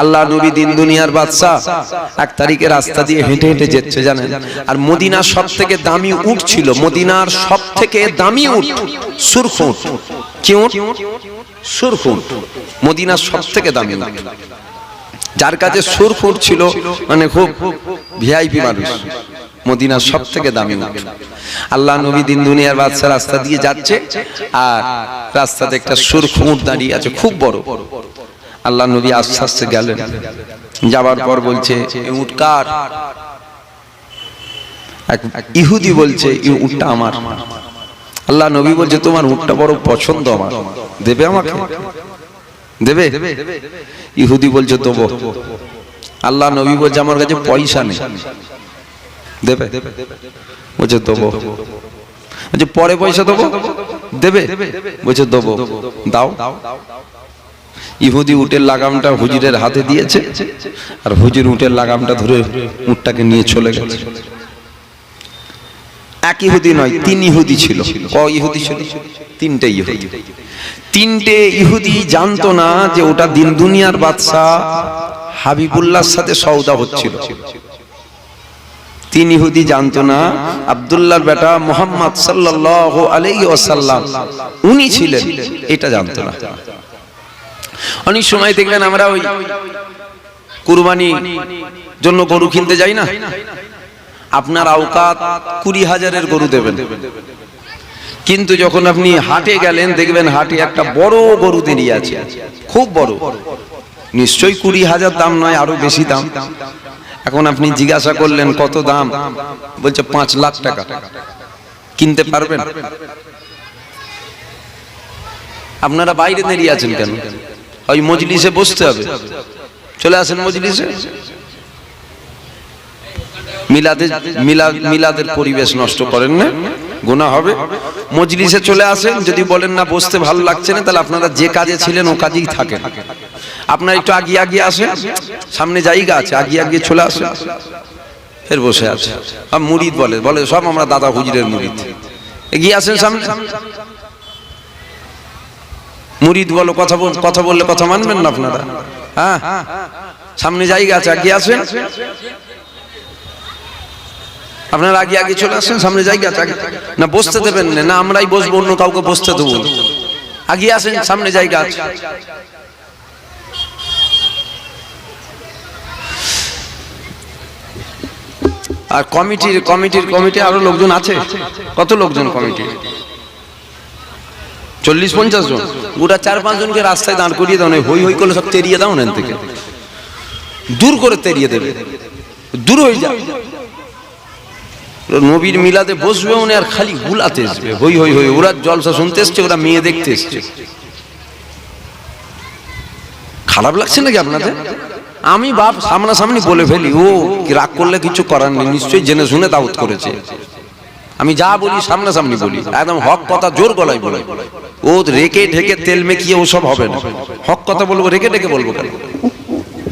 আল্লাহ নবী দিন দুনিয়ার বাদশা, 1 তারিখে রাস্তা দিয়ে হেঁটে হেঁটে যাচ্ছে জানেন, আর মদিনার সবথেকে দামি উট ছিল, মদিনার সবথেকে দামি উট সুরখ উট। কি উট? সুরখ উট, মদিনার সবথেকে দামি উট। যার কাছে সুরখ উট ছিল মানে খুব ভিআইপি মানুষ, মদিনার সবথেকে দামি উট। আল্লাহ নবী দিন দুনিয়ার বাদশা রাস্তা দিয়ে যাচ্ছে, আর রাস্তাতে একটা সুরখ উট দাঁড়িয়ে আছে খুব বড়। আল্লাহ নবী আস্তে আস্তে গেলেন, যাবার পর বলছে এই উট কার? এক ইহুদি বলছে এই উটটা আমার। আল্লাহ নবী বলছে তোমার উটটা বড় পছন্দ আমার, দেবে আমাকে? দেবে? ইহুদি বলছে দেবো। আল্লাহ নবী বলছে আমার কাছে পয়সা নেই, দেবে? বলছে দেবো। বলছে পরে পয়সা দেবো, দেবে? বলছে দেবো। দাও। ইহুদি উটের লাগামটা হুজুরের হাতে দিয়েছে, আর হুজুর উটের লাগামটা ধরে উটটাকে নিয়ে চলে গেছে। এক ইহুদি নয়, 3 ইহুদি ছিল। ক ইহুদি ছিল? 3টে ইহুদি। 3টে ইহুদি জানতো না যে ওটা দিন দুনিয়ার বাদশা হাবিবুল্লাহর সাথে সওদা হচ্ছিল। 3 ইহুদি জানতো না আব্দুল্লাহর বেটা মুহাম্মদ সাল্লাল্লাহু আলাইহি ওয়াসাল্লাম উনি ছিলেন, এটা জানতো না। অনেক সময় দেখবেন আমরা ওই কুরবানি জন্য গরু কিনতে যাই না, আপনার আওকাত 20,000-এর গরু দেবেন, কিন্তু যখন আপনি হাটে গেলেন দেখবেন হাটে একটা বড় গরু দাঁড়িয়ে আছে, খুব বড়, নিশ্চয়ই 20,000 দাম নয়, আরো বেশি দাম। এখন আপনি জিজ্ঞাসা করলেন কত দাম, বলছে 5 লাখ টাকা। কিনতে পারবেন? আপনারা বাইরে দাঁড়িয়ে আছেন কেন? ওই মজলিসে বসতে হবে, চলে আসেন মজলিসে। মিলাদের পরিবেশ নষ্ট করেন না, গুনাহ হবে। মজলিসে চলে আসেন। যদি বলেন না বসতে ভালো লাগছে না, তাহলে আপনারা যে কাজে ছিলেন ও কাজেই থাকেন। আপনারা একটু আগিয়ে আগিয়ে আসেন, সামনে জায়গা আছে, আগিয়ে আগিয়ে চলে আসেন, ফের বসে আছে। আর মুরিদ বলে সব আমরা দাদা হুজুরের মুরিদ, এগিয়ে আসেন সামনে। মুরিদ বলো, কথা বললে কথা মানবেন না আপনারা? হ্যাঁ, সামনে জায়গা আছে, আগিয়ে আসেন। আপনারা আগে আগে চলে আসেন, সামনে জায়গা আছে। না বসতে দেবেন না, আমরাই বসবো, অন্য কাউকে বসতে দেবো? আগিয়ে আসেন, সামনে জায়গা আছে। আর কমিটি আরো লোকজন আছে। কত লোকজন কমিটি? 40-50 জন। গোটা 4-5 জনকে রাস্তায় দাঁড় করিয়ে দাও, হই হই করে সব তেড়িয়ে দাও না, থেকে দূর করে তেড়িয়ে দেবে, দূর হয়ে যায়। নবীর মিলাদে বসবে উনি, আর খালি গুলাতে আসবে, হই হই হই। ওরা জলসা শুনতে এসছে, ওরা মেয়ে দেখতে এসছে। খারাপ লাগছে নাকি আপনাদের? আমি বাপ সামনাসামনি বলে ফেলি, ও রাগ করলে কিছু করার নেই, নিশ্চয়ই জেনে শুনে দাউত করেছে। আমি যা বলি সামনাসামনি বলি, একদম হক কথা জোর গলায় বলে। ও রেখে ঢেকে তেল মেখিয়ে ওসব হবে না। হক কথা বলবো, রেখে ঢেকে বলবো কেন?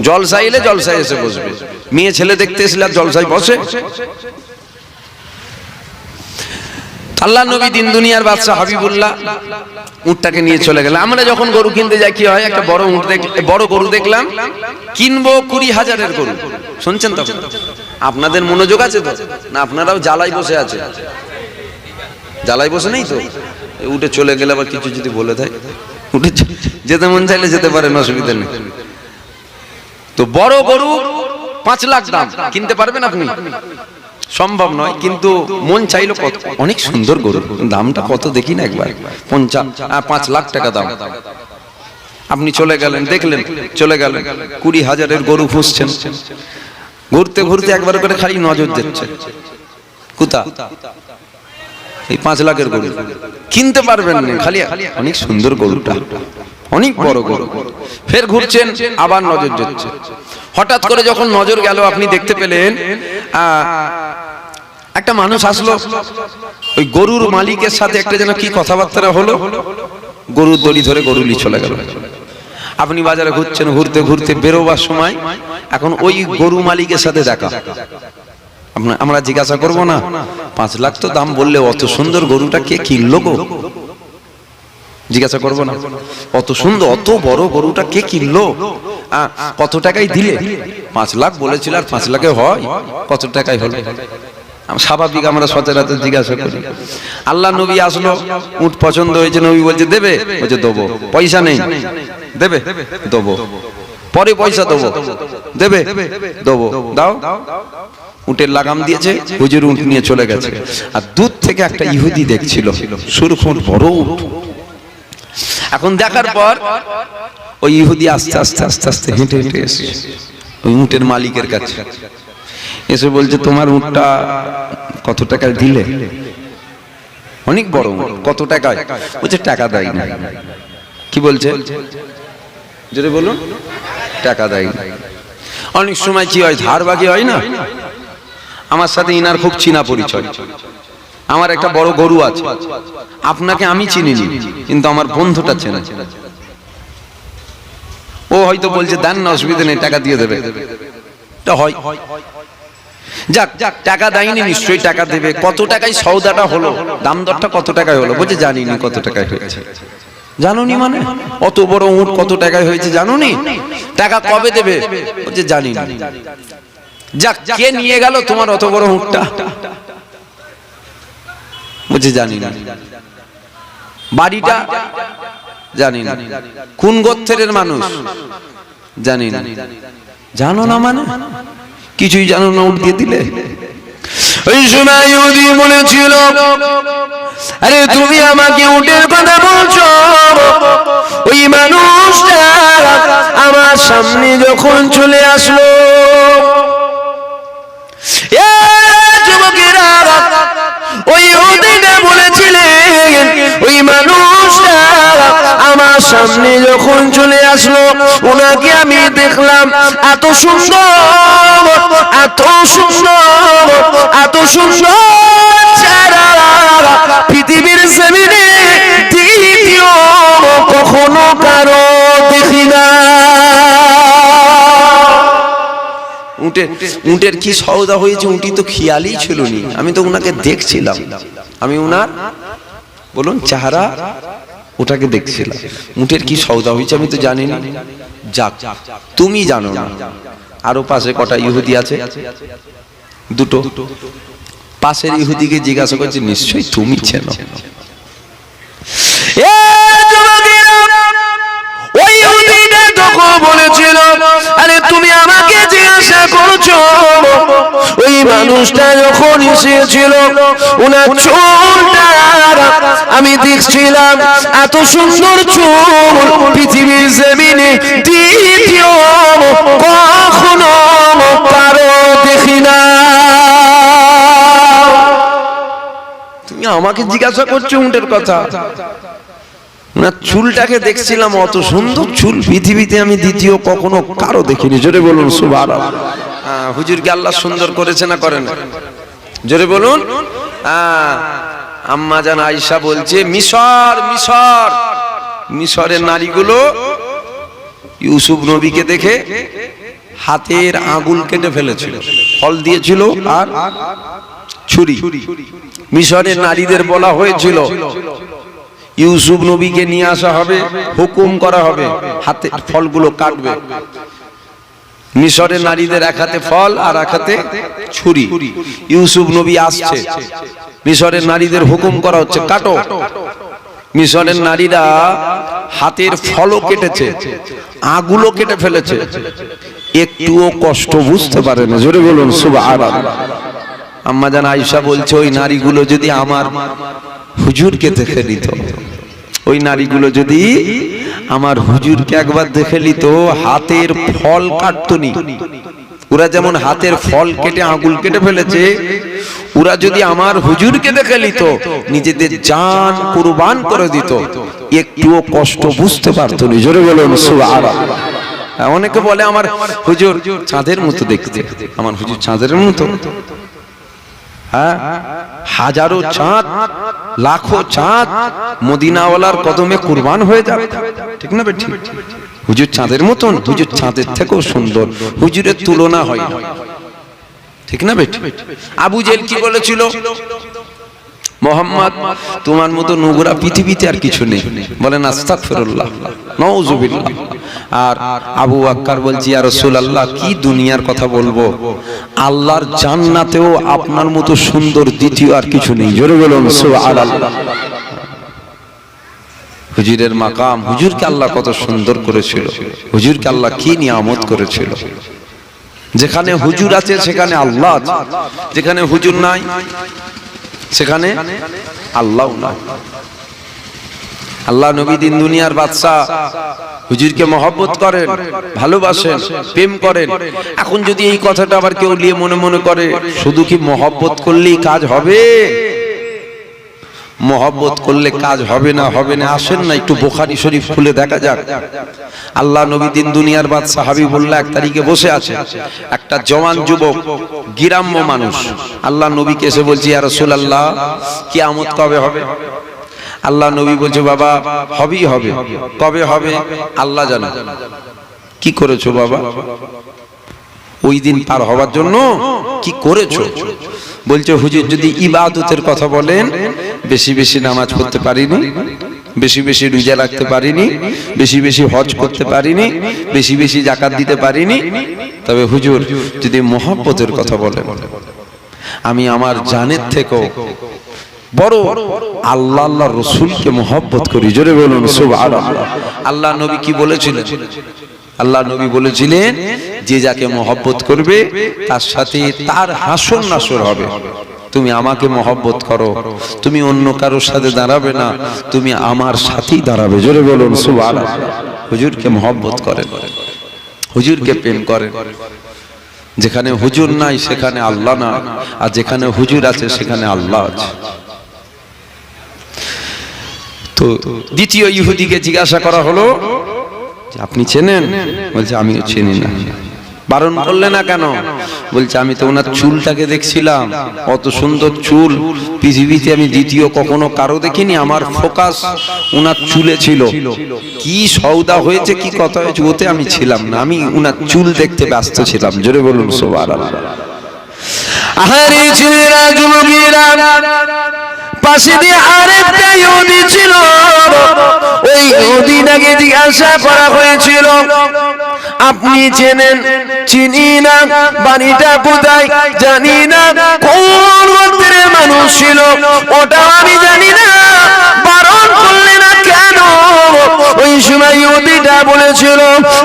জলসায় এলে জলসায় এসে বসবে, মেয়ে ছেলে দেখতে এসলে আর জলসায় বসে? আল্লাহ নবী দিন দুনিয়ার বাদশা হাবিবুল্লাহ উটটাকে নিয়ে চলে গেল। আমরা যখন গরু কিনতে যাই কি হয়, একটা বড় গরু দেখলাম, কিনবো 20,000-এর গরু। শুনছেন তো? আপনাদের মনোযোগ আছে তো না? আপনারাও জ্বালাই বসে আছে? জ্বালাই বসে নেই তো? উঠে চলে গেলে আবার কিছু যদি বলে দেয়, উঠে যেতে মন চাইলে যেতে পারেন, অসুবিধা নেই। তো বড় গরু 5 লাখ দাম, কিনতে পারবেন আপনি? সম্ভব নয়, কিন্তু মন চাইলো কত, অনেক সুন্দর গরু, দামটা কত দেখি না একবার, 5 লাখ টাকা দাম। আপনি চলে গেলেন, দেখলেন, চলে গেলেন, 20,000-এর গরু খুঁজছেন। ঘুরতে ঘুরতে একবার করে খালি নজর দিচ্ছে, কোথা? এই 5 লাখের গরু কিনতে পারবেন না, খালি অনেক সুন্দর গরুটা, অনেক বড় গরু। ফের ঘুরছেন, আবার নজর দিচ্ছে। হঠাৎ করে যখন নজর গেল, আপনি দেখতে পেলেন একটা মানুষ আসলো, ওই গরুর মালিকের সাথে একটা যেন কি কথাবার্তা হলো, গরুর দড়ি ধরে গরু নিয়ে চলে গেল। আপনি বাজারে ঘুরছেন, ঘুরতে ঘুরতে বেরোবার সময় এখন ওই গরু মালিকের সাথে দেখা। আমরা জিজ্ঞাসা করব না, 5 লাখ তো দাম বললে, অত সুন্দর গরুটা কে কিনলো গো? জিজ্ঞাসা করবো না? অত সুন্দর অত বড় গরুটা কে কিনলো, কত টাকায় দিলে? 5 লাখ বলেছিল, আর 5 লাখে হয়? কত টাকায় হলো? স্বাভাবিক আমরা সচরাচর জিজ্ঞাসা করি। আল্লাহ নবী আসলো, উট পছন্দ হয়েছে, নবী বলছে দেবে? বলছে দেবো। পয়সা নেই? দেবে? দেবো। পরে পয়সা দেবো? দেবে? দেবো। দাও। উটের লাগাম দিয়েছে, হুজুর উট নিয়ে চলে গেছে। আর দূর থেকে একটা ইহুদি দেখছিল, সুরখুর বড় উট। এখন দেখার পর ওই ইহুদি আস্তে আস্তে আস্তে আস্তে হেঁটে হেঁটে এসে ওই উটের মালিকের কাছে এসে বলছে, তোমার উটটা কত টাকায় দিলে? অনেক বড় উট, কত টাকায়? বলছে টাকা দেয় না। কি বলছে? যদি বলুন, টাকা দেয় না। অনেক সময় কি হয়, ধার বাকি হয় না। আমার সাথে ইনার খুব চিনা পরিচয়। আমার একটা বড় গরু আছে, আপনাকে আমি চিনিনি, কিন্তু আমার বন্ধুটা চেনে। ও হয়তো বলছে দেন না, অসুবিধা নেই, টাকা দিয়ে দেবে। হয় যাক, টাকা দেয়নি, নিশ্চয়ই টাকা দেবে। কত টাকায় সওদাটা হলো, দাম দরটা কত টাকায় হলো? বলছে জানিনি কত টাকায় হয়েছে। জানোনি মানে? অত বড় উট কত টাকায় হয়েছে জানোনি? টাকা কবে দেবে? বলছে জানিনি। যাক, কে নিয়ে গেল তোমার অত বড় উটটা? বলছে জানি না। বাড়িটা জানি না। কোন গোত্রের মানুষ জানি না। জানো না মানে? কিছুই জানো না, উট দিয়ে দিলে? ওই সময় ইহুদি বলেছিল, আরে তুমি আমাকে উটের কথা বলছো? ওই মানুষটা আমার সামনে যখন চলে আসলো, যুবকেরা, ওই ইহুদিটা বলেছিলেন, ওই মানুষটা আমার সামনে যখন চলে আসলো, ওনাকে আমি দেখলাম এত সুন্দর, এত সুন্দর, এত সুন্দর চেহারা পৃথিবীর জমিনে দ্বিতীয় কখনো কারো দেখি না। উটের কি সওদা হয়েছে, উটি তো খেয়ালই ছিল নি। আমি তো উনাকে দেখছিলাম, আমি উনার বলুন চেহারা ওটাকে দেখছিলাম। উটের কি সওদা হয়েছে আমি তো জানি না। যাক, তুমি জানো না, আরো পাশে কটা ইহুদি আছে, দুটো। পাশের ইহুদিকে জিজ্ঞাসা করছে, নিশ্চয়ই তুমি চেনো। ওই ইহুদিটা তখন বলেছিল, আরে তুমি আমাকে জিজ্ঞাসা করছো? ওই মানুষটা যখন এসেছিল, ওনার চুলটা আমি দেখছিলাম, এত সুন্দর চুল পৃথিবীর জমিনে দ্বিতীয় কখনো কারো দেখি না। তুমি আমাকে জিজ্ঞাসা করছো উটের কথা? না, চুলটাকে দেখছিলাম, অত সুন্দর চুল পৃথিবীতে আমি দ্বিতীয় কখনো কারো দেখিনি। জোরে বলুন সুবহানাল্লাহ। হুজুরকে আল্লাহ সুন্দর করেছে না করেন? জোরে বলুন। আম্মা জান আয়েশা বলছে, মিশরের নারীগুলো ইউসুফ নবীকে দেখে হাতের আঙ্গুল কেটে ফেলেছিল, ফল দিয়েছিল আর ছুরি। মিশরের নারীদের বলা হয়েছিল, ইউসুফ নবীকে নিয়ে আসা হবে, হুকুম করা হবে, হাতে ফলগুলো কাটবে। মিশরের নারীদের এক হাতে ফল আর এক হাতে ছুরি। ইউসুফ নবী আসছে, মিশরের নারীদের হুকুম করা হচ্ছে কাটো। মিশরের নারীরা হাতের ফলও কেটেছে, আগুলো কেটে ফেলেছে, একটুও কষ্ট বুঝতে পারে না। জোরে বলুন সুবহানাল্লাহ। আম্মা জান আয়েশা বলছে, ওই নারীগুলো যদি আমার হুজুরকে দেখে নিত, ওই নারীগুলো যদি আমার হুজুরকে একবার দেখে নিত, হাতের ফল কাটতো নি। ওরা যেমন হাতের ফল কেটে আঙ্গুল কেটে ফেলেছে, ওরা যদি আমার হুজুরকে দেখে নিত, নিজেদের জান কুরবান করে দিত, একটুও কষ্ট বুঝতে পারতো না। জোরে বলুন সুবহানাল্লাহ। অনেকে বলে আমার হুজুর চাঁদের মতো দেখতে, আমার হুজুর চাঁদের মতো। হ্যাঁ, হাজারো চাঁদ, লাখো চাঁদ মদিনাওয়ালার কদমে কুরবান হয়ে যাবে, ঠিক না বেটি? হুজুর চাঁদের মতন, হুজুর চাঁদের থেকেও সুন্দর, হুজুরের তুলনা হয় না, ঠিক না বেটি? আবু জেহেল কি বলেছিল? মোহাম্মদ তোমার মতো নোংরা পৃথিবীতে আর কিছু নেই। বলেন আস্তাগফিরুল্লাহ, নাউযুবিল্লাহ। আর আবু বকর বলছি, ইয়া রাসূলুল্লাহ, কি দুনিয়ার কথা বলবো, আল্লাহর জান্নাতেও আপনার মতো সুন্দর দ্বিতীয় আর কিছু নেই। জোরে বলুন সুবহানাল্লাহ। হুজুরের মাকাম, হুজুরকে আল্লাহ কত সুন্দর করেছিল, হুজুরকে আল্লাহ কি নিয়ামত করেছিল। যেখানে হুজুর আছে সেখানে আল্লাহ আছে, যেখানে হুজুর নাই সেখানে আল্লাহ নাই। আল্লাহ নবী দিন দুনিয়ার বাদশা, হুজুরকে মহব্বত করেন, ভালোবাসেন, প্রেম করেন। এখন যদি এই কথাটা আবার কেউ নিয়ে মনে মনে করে শুধু কি মহব্বত করলেই কাজ হবে, মহব্বত করলে কাজ হবে না, হবে না। আসেন না একটু বুখারী শরীফ খুলে দেখা যাক। আল্লাহ নবী দিন দুনিয়ার বাদশা হাবিবুল্লাহ এক তারিখে বসে আছে, একটা জওয়ান যুবক, গ্রাম্য মানুষ আল্লাহ নবীকে এসে বলছে, ইয়া রাসূলুল্লাহ, কিয়ামত কবে হবে? আল্লাহ নবী বলছে, বাবা হবেই হবে। কবে হবে আল্লাহ জানে। কি করেছো বাবা ওই দিন পার হওয়ার জন্য, কি করেছো? বলছে, হুজুর যদি ইবাদতের কথা বলেন, বেশি বেশি নামাজ পড়তে পারিনি, বেশি বেশি রোজা রাখতে পারিনি, বেশি বেশি হজ করতে পারিনি, বেশি বেশি যাকাত দিতে পারিনি। তবে হুজুর যদি মহব্বতের কথা বলেন, আমি আমার জানের থেকেও বড় আল্লাহ আল্লাহ রসুলকে মহব্বত করি। জোরে বলুন সুবহানাল্লাহ। আল্লাহ নবী কি বলেছিলেন? আল্লাহ নবী বলেছিলেন, যে যাকে মহব্বত করবে তার সাথে তার হাসর নাসর হবে। তুমি আমাকে মহব্বত করো, তুমি অন্য কারোর সাথে দাঁড়াবে না, তুমি আমার সাথেই দাঁড়াবে। জোরে বলুন সুবহানাল্লাহ। হুজুরকে মহব্বত করেন, হুজুরকে প্রেম করেন। যেখানে হুজুর নাই সেখানে আল্লাহ না, আর যেখানে হুজুর আছে সেখানে আল্লাহ আছে। তো দ্বিতীয় ইহুদিকে জিজ্ঞাসা করা হলো, আপনি চেনেন? বলছে, আমিও চিনি না। বারণ করলে না কেন? বলছে, আমি তো ওনার চুলটাকে দেখছিলাম, অত সুন্দর চুল পৃথিবীতে আমি দ্বিতীয় কখনো কারো দেখিনি। আমার ফোকাস ওনার চুলে ছিল। কি সওদা হয়েছে, কি কথা হয়েছে ওতে আমি ছিলাম না, আমি ওনার চুল দেখতে ব্যস্ত ছিলাম। জোরে বলুন সুবহানাল্লাহ। আহারে ছেলেরা, যুবকেরা, পাশে দিয়ে আরেকটা ইহুদি ছিল। ওই ইহুদিটাকে জিজ্ঞাসা করা হয়েছিল, আপনি চেনেন? চিনি না। বাড়িটা কোথায় জানি না। কোন গোত্রের মানুষ ছিল ওটা আমি জানি না। বারণ করলে না কেন? ওই সময় ইহুদিটা বলেছিল,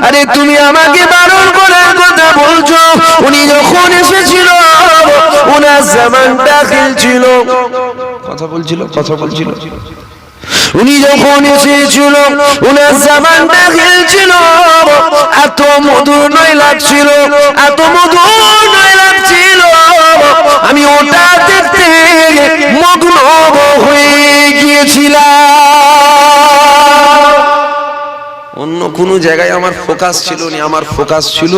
আরে তুমি আমাকে বারণ করার কথা বলছো? উনি যখন এসেছিল ওনার জামান দাখিল ছিল। কথা বলছিল। উনি যখন এসেছিল ওনার জামান দাখিল ছিল। এত মধুর নয় লাগছিল, এত মধুর নয় লাগছিল, আমি ওটা দেখতে মগ্ন হয়ে গিয়েছিলাম। অন্য কোনো জায়গায় আমার ফোকাস ছিল না, আমার ফোকাস ছিল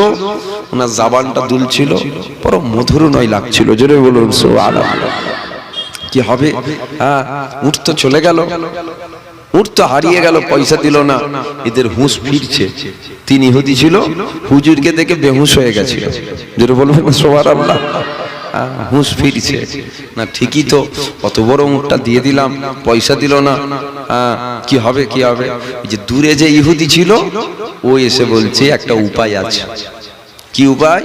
ওনার জাবানটা দুলছিল, বড় মধুর নয় লাগছিল। জোরে বলুন সুবহানাল্লাহ। কি হবে? উট তো চলে গেল, উট তো হারিয়ে গেল, পয়সা দিল না, এদের হুঁশ ফিরছে। তিনি ইহুদি ছিল, হুজুরকে দেখে বেহুশ হয়ে গেছিল। জোরে বলবেন সুবহানাল্লাহ। হুঁশ ফিরছে না, ঠিকই তো, কত বড় উটটা দিয়ে দিলাম, পয়সা দিল না, কি হবে কি হবে? যে দূরে যে ইহুদি ছিল ও এসে বলছে, একটা উপায় আছে। কি উপায়?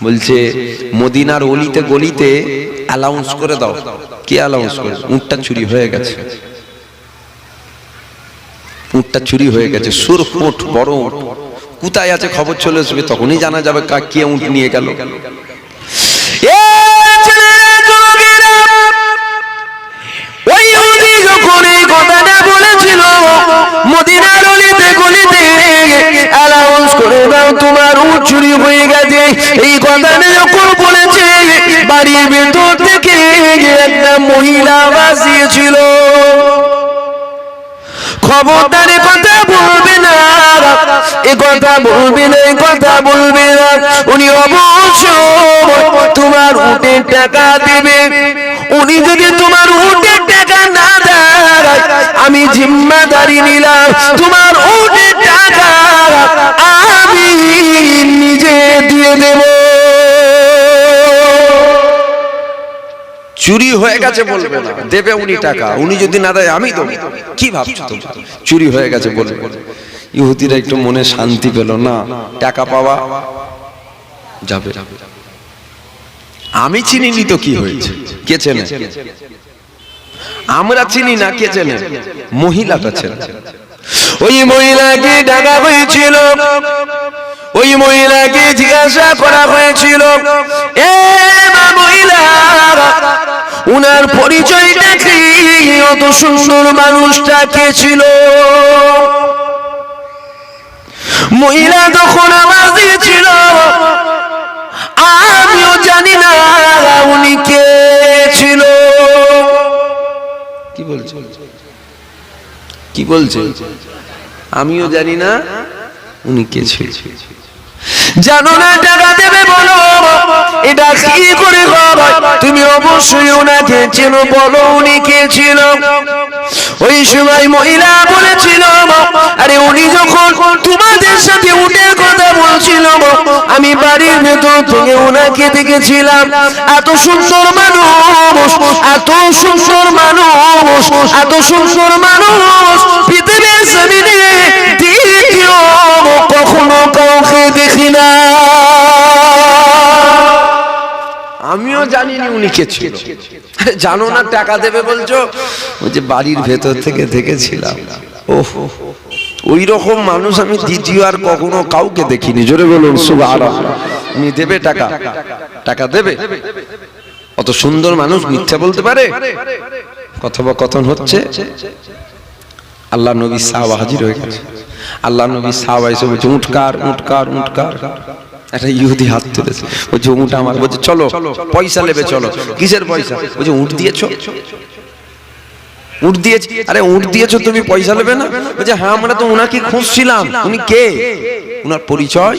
বলছে, মদিনার অলিতে গলিতে অ্যালাউন্স করে দাও। কি অ্যালাউন্স করে? উটটা চুরি হয়ে গেছে, উটটা চুরি হয়ে গেছে। সুরফুট বড় উট কোথায় আছে খবর চলে আসবে, তখনই জানা যাবে কে উট নিয়ে গেল। ওই ইহুদি যখন এই কথাটা বলেছিল, মদিনার অলিতে গলিতে অ্যালাউন্স করে দাও তোমার উট চুরি হয়ে গেছে, এই কথাটা যখন বলেছে, বাড়ির ভেতর থেকে একটা মহিলা আওয়াজ দিয়েছিল, খবরদার কথা বলবে না, এ কথা বলবে না, এ কথা বলবে না। উনি অবশ্যই তোমার উটের টাকা দেবে। উনি যদি তোমার উটের টাকা না দেয়, আমি জিম্মাদারি নিলাম, তোমার উটের টাকা আমি নিজে দিয়ে দেব। চুরি হয়ে গেছে বলবে না, দেবে উনি টাকা, উনি যদি না দেয় আমি দেবো। কি ভাবছো তুমি? চুরি হয়ে গেছে বলবে। ইহুদিরা একটু মনে শান্তি পেল না, টাকা পাওয়া যাবে। আমি চিনিনি তো কি হয়েছে, কে চেনে? আমরা চিনি না, কে চেনে? মহিলাটা চেনে। ওই মহিলাকে ডাকা হয়েছিল, ওই মহিলাকে জিজ্ঞাসা করা হয়েছিল, এ মহিলা, উনার পরিচয়টা কি? অত সুন্দর মানুষটা কে ছিল? মহিলা তখন আওয়াজ দিয়েছিল, আমিও জানি না উনি কে ছিল। কি বলছে? কি বলছে? আমিও জানি না উনি কে ছিল। জানো না টাকা দেবে বলো, এটা কি করে হবে? তুমি অবশ্যই ওনাকে চেনো, বলো উনি কে ছিল। ওই সময় মহিলা বলেছিল, আরে উনি যখন তোমাদের সাথে উটের কথা বলছিল, আমি বাড়ির ভেতর থেকে ওনাকে দেখেছিলাম। এত সুন্দর মানুষ, এত সুন্দর মানুষ, এত সুন্দর মানুষ পৃথিবীর জমিনে দ্বিতীয় কখনো কাউকে দেখি না। আমিও জানিনি উনি কে ছিল। জানো না টাকা দেবে বলছো? ওই যে বাড়ির ভেতর থেকে দেখেছিলাম। ওহ, ওই রকম মানুষ আমি দ্বিতীয় আর কখনো কাউকে দেখিনি। জোরে বলুন সুবহানাল্লাহ। উনি দেবে টাকা, টাকা দেবে। অত সুন্দর মানুষ মিথ্যা বলতে পারে? কথোপকথন হচ্ছে, আল্লাহ নবী সাহাবা হাজির হয়ে গেছে। আল্লাহ নবী সাহাবা এসে বলছে, উঠকার উঠকার উঠকার। একটা ইহুদি হাত তুলেছে, বলছে উঠ আমার। বলছে চলো, পয়সা নেবে, চলো। কিসের পয়সা? বলছে উঠ দিয়েছো। উঠ দিয়েছি। আরে উঠ দিয়েছো তুমি, পয়সা নেবে না? বলছে হ্যাঁ, আমরা তো উনাকে খুঁজছিলাম। উনি কে? উনার পরিচয়?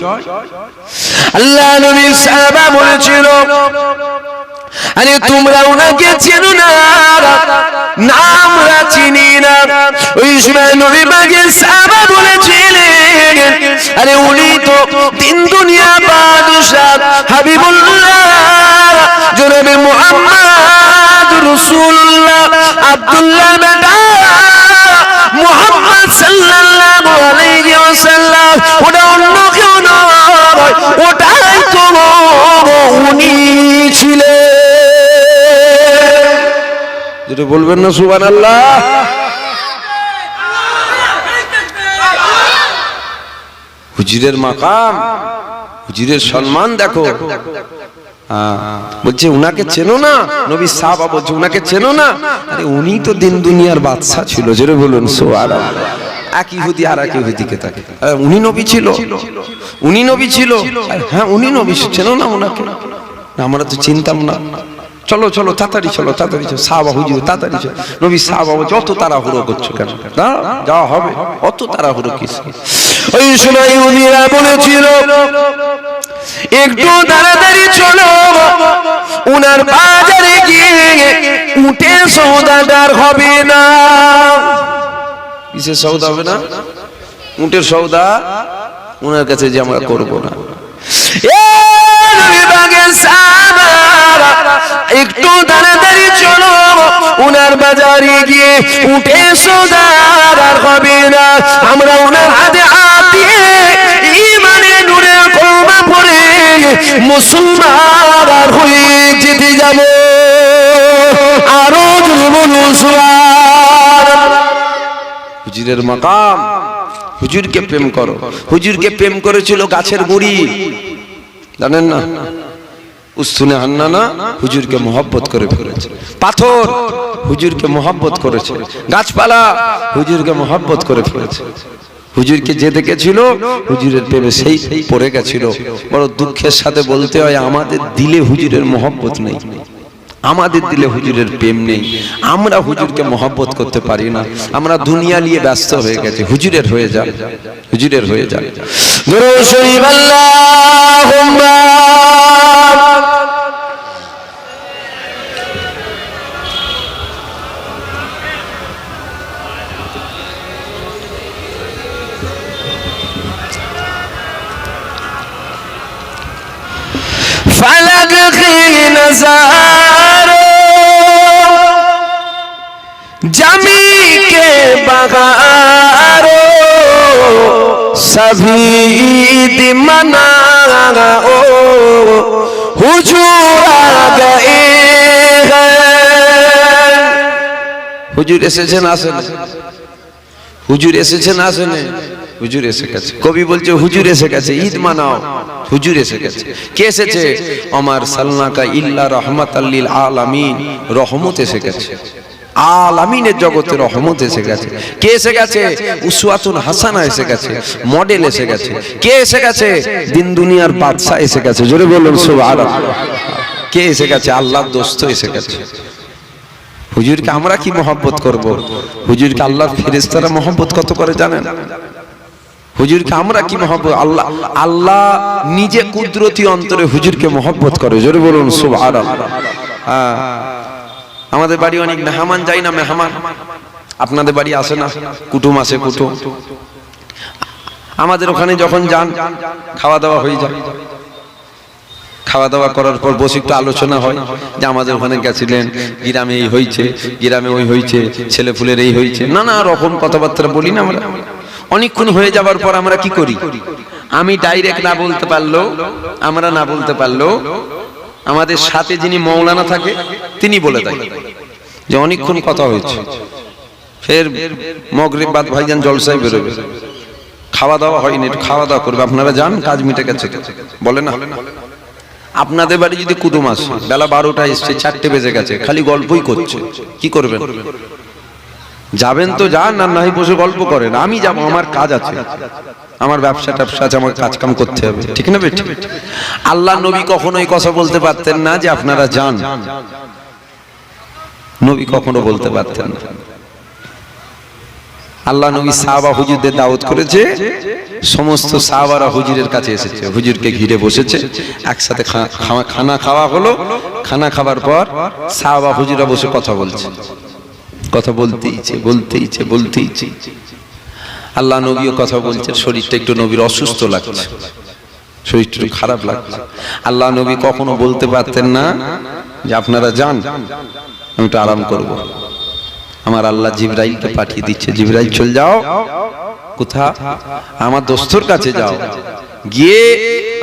আল্লাহ নবী সাহাবা বলেছিল, আরে তোমরা উনাকে চেনো না, আমরা চিনি না। ওই সময় নবী পাকের সাহাবা বলেছিলেন, আরে উনি তো তিন দুনিয়া বাদশাহ হাবিবুল্লাহ জনাবে মুহাম্মদ রাসূলুল্লাহ আব্দুল্লাহ বেটা মুহাম্মদ সাল্লাল্লাহু আলাইহি ওয়াসাল্লাম। ওটা অন্য কেউ নয়, ওটাই তো উনি ছিলেন। যেটা বলবেন না সুবহানাল্লাহ। হুজুরের মাকাম, হুজুরের সম্মান দেখো। বলছে উনাকে চেনো না? নবী সাহাবা বলছে উনাকে চেনো না? আরে উনি তো দিন দুনিয়ার বাদশা ছিল। যেটা বলুন সুবহানাল্লাহ। এক ইহুদি আর এক ইহুদিকে তাকে, উনি নবী ছিল, উনি নবী ছিল। হ্যাঁ উনি নবী, চেনো না ওনাকে? আমরা তো চিনতাম না। চলো চলো তাড়াতাড়ি চলো, তাড়াতাড়ি চলো। সাহাবা হুজুর তাড়াতাড়ি চলো। নবী সাহাবা বলছে অত তাড়াহুড়ো করছো কেন? না যাওয়া হবে, অত তাড়াহুড়ো কিস? ওই সময় ইহুদিরা বলেছিল একটু তাড়াতাড়ি চলো, উনার বাজারে গিয়ে উটের সওদাদার হবে না। কিসের সওদা হবে না? উটের সওদা উনার কাছে যে আমরা করবো না। একটু তাড়াতাড়ি চলো, উনার বাজারে গিয়ে উঠে সওদাদার হবে না। আমরা উনার হাতে হাত দিয়ে ঈমানে নূরে কলমা পড়ে মুসলমান হয়ে যেতে যাব। আরো বলুন সুবহানাল্লাহ। হুজুরের মাকাম, হুজুরকে প্রেম করো। হুজুরকে প্রেম করেছিল গাছের গুড়ি, জানেন না? উস্তুনে হান্নানা হুজুরকে মোহব্বত করে ফেলেছে। পাথর হুজুরকে মোহব্বত করেছে। গাছপালা হুজুরকে মোহব্বত করে ফেলেছে। হুজুরকে যে দেখেছিল হুজুরের প্রেমে সেই পড়ে গেছিল। বড় দুঃখের সাথে বলতে হয়, আমাদের দিলে হুজুরের মোহব্বত নেই, আমাদের দিলে হুজুরের প্রেম নেই। আমরা হুজুরকে মোহব্বত করতে পারি না, আমরা দুনিয়া নিয়ে ব্যস্ত হয়ে গেছে। হুজুরের হয়ে যান, হুজুরের হয়ে যান। দুরূদ শরীফ আল্লাহুম্মা فلك نزار जमी के बगारो सभी मना ओ हुजूर आ गए হুজুর এসেছেন আসেন হুজুর এসেছেন আসেন হুজুর এসে গেছে কবি বলছে হুজুর এসে গেছে ঈদ মানাও হুজুর এসে গেছে কে এসেছে আমার সাল্লাকা ইল্লা রাহমাতাল লিল আলামিন রহমত এসে গেছে আলামিনের জগতে রহমত এসে গেছে কে এসে গেছে উসওয়াতুন হাসানা এসে গেছে মডেল এসে গেছে কে এসে গেছে দিন দুনিয়ার বাদশা এসে গেছে জোরে বলুন সুবহানাল্লাহ কে এসে গেছে আল্লাহর দোস্ত এসে গেছে হুজুরকে আমরা কি মহব্বত করব হুজুরকে আল্লাহর ফেরেশতারা মহব্বত কত করে জানেন হুজুরকে আমরা কি মহব্বত আল্লাহ আল্লাহ নিজে কুদরতি অন্তরে হুজুরকে মহব্বত করে জোরে বলুন সুবহানাল্লাহ আমাদের বাড়ি অনেক মেহমান যাই না মেহমান আপনাদের বাড়ি আসে না কুটুম আসে কুটুম আমাদের ওখানে যখন যান খাওয়া দাওয়া হয়ে যায় খাওয়া দাওয়া করার পর বসে একটু আলোচনা হয় যে আমাদের ওখানে গেছিলেন গ্রামে এই হয়েছে গ্রামে ওই হয়েছে ছেলে ফুলের এই হয়েছে নানা রকম কথাবার্তা বলি না আমরা অনেকক্ষণ হয়ে যাবার পর আমরা কি করি আমি ডাইরেক্ট না বলতে পারলো আমরা না বলতে পারলো আমাদের সাথে যিনি মৌলানা থাকে তিনি বলে দেন যে অনেকক্ষণ কথা হয়েছে ফের মাগরিব বাদ ভাইজান জলসায় বেরোবে খাওয়া দাওয়া হয়নি একটু খাওয়া দাওয়া করবে আপনারা যান কাজ মিটে গেছে বলে না আপনাদের বাড়ি যদি কুটুম আসে বেলা 12টা এসছে 4টে বেজে গেছে খালি গল্পই করছে কি করবেন যাবেন তো যান আর নাই বসে গল্প করেন আমি যাব আমার কাজ আছে আমার ব্যবসা আছে আমার কাজ কাম করতে হবে ঠিক না বেটি আল্লাহ নবী কখনোই কথা বলতে পারতেন না যে আপনারা যান নবী কখনো বলতে পারতেন না আল্লাহ নবী সাহাবা হুজুরদের দাওয়াত করেছে সমস্ত সাহাবারা হুজুরের কাছে এসেছে হুজুরকে ঘিরে বসেছে একসাথে খানা খাওয়া হলো খানা খাবার পর সাহাবা হুজুরা বসে কথা বলছে কথা বলতেইছে আল্লাহ নবীও কথা বলছেন শরীরটা একটু নবীর অসুস্থ লাগছে শরীরটা একটু খারাপ লাগছে আল্লাহ নবী কখনো বলতে পারতেন না যে আপনারা যান আমি একটু আরাম করব আমার আল্লাহ জিবরাইলকে পাঠিয়ে দিচ্ছে জিবরাইল চল যাও কোথা আমার দোস্তর কাছে যাও গিয়ে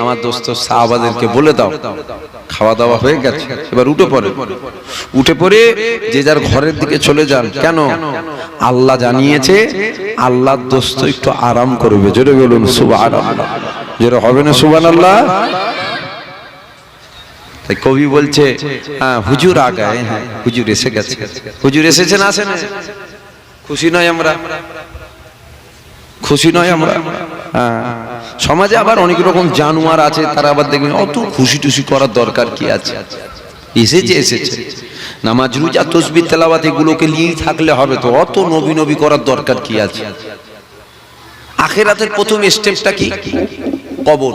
আমার দোস্ত সাহাবাদেরকে বলে দাও খাওয়া দাওয়া হয়ে গেছে এবার উঠে পড়ে যে যার ঘরের দিকে চলে যান কেন আল্লাহ জানিয়েছে আল্লাহর দোস্ত একটু আরাম করবে জোরে বলুন সুবহানাল্লাহ জোরে হবে না সুবহানাল্লাহ তাই কবি বলছে হ্যাঁ হুজুর আ গায়ে হ্যাঁ হুজুর এসে গেছে হুজুর এসেছেন আসেন খুশি নয় আমরা সমাজে আবার অনেক রকম জানোয়ার আছে তারা আবার দেখবেন অত খুশি টুশি করার দরকার কি আছে এসেছে নামাজ রোজা তাসবিহ তেলাওয়াত এগুলোকে নিয়েই থাকলে হবে তো অত নবী করার দরকার কি আছে আখিরাতের প্রথম স্টেপটা কি কবর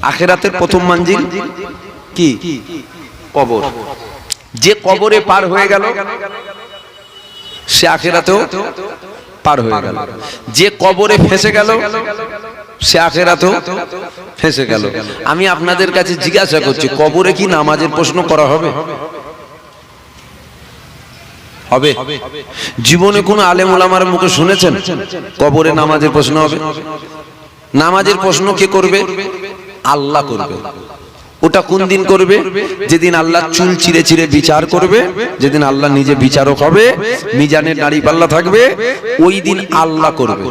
আখিরাতের প্রথম মঞ্জিল কি কবর যে কবরে পার হয়ে গেল সে আখিরাতেও পার হয়ে গেল যে কবরে ফেসে গেল সে আখিরাতেও ফেসে গেল আমি আপনাদের কাছে জিজ্ঞাসা করছি কবরে কি নামাজের প্রশ্ন করা হবে হবে জীবনে কোন আলেম ওলামার মুখে শুনেছেন কবরে নামাজের প্রশ্ন হবে নামাজের প্রশ্ন কে করবে আল্লাহ করবে ওটা কোন দিন করবে যেদিন আল্লাহ চুল চিরে চিরে বিচার করবে যেদিন আল্লাহ নিজে বিচারক হবে মিজানের নাড়ি পাল্লা থাকবে ওই দিন আল্লাহ করবে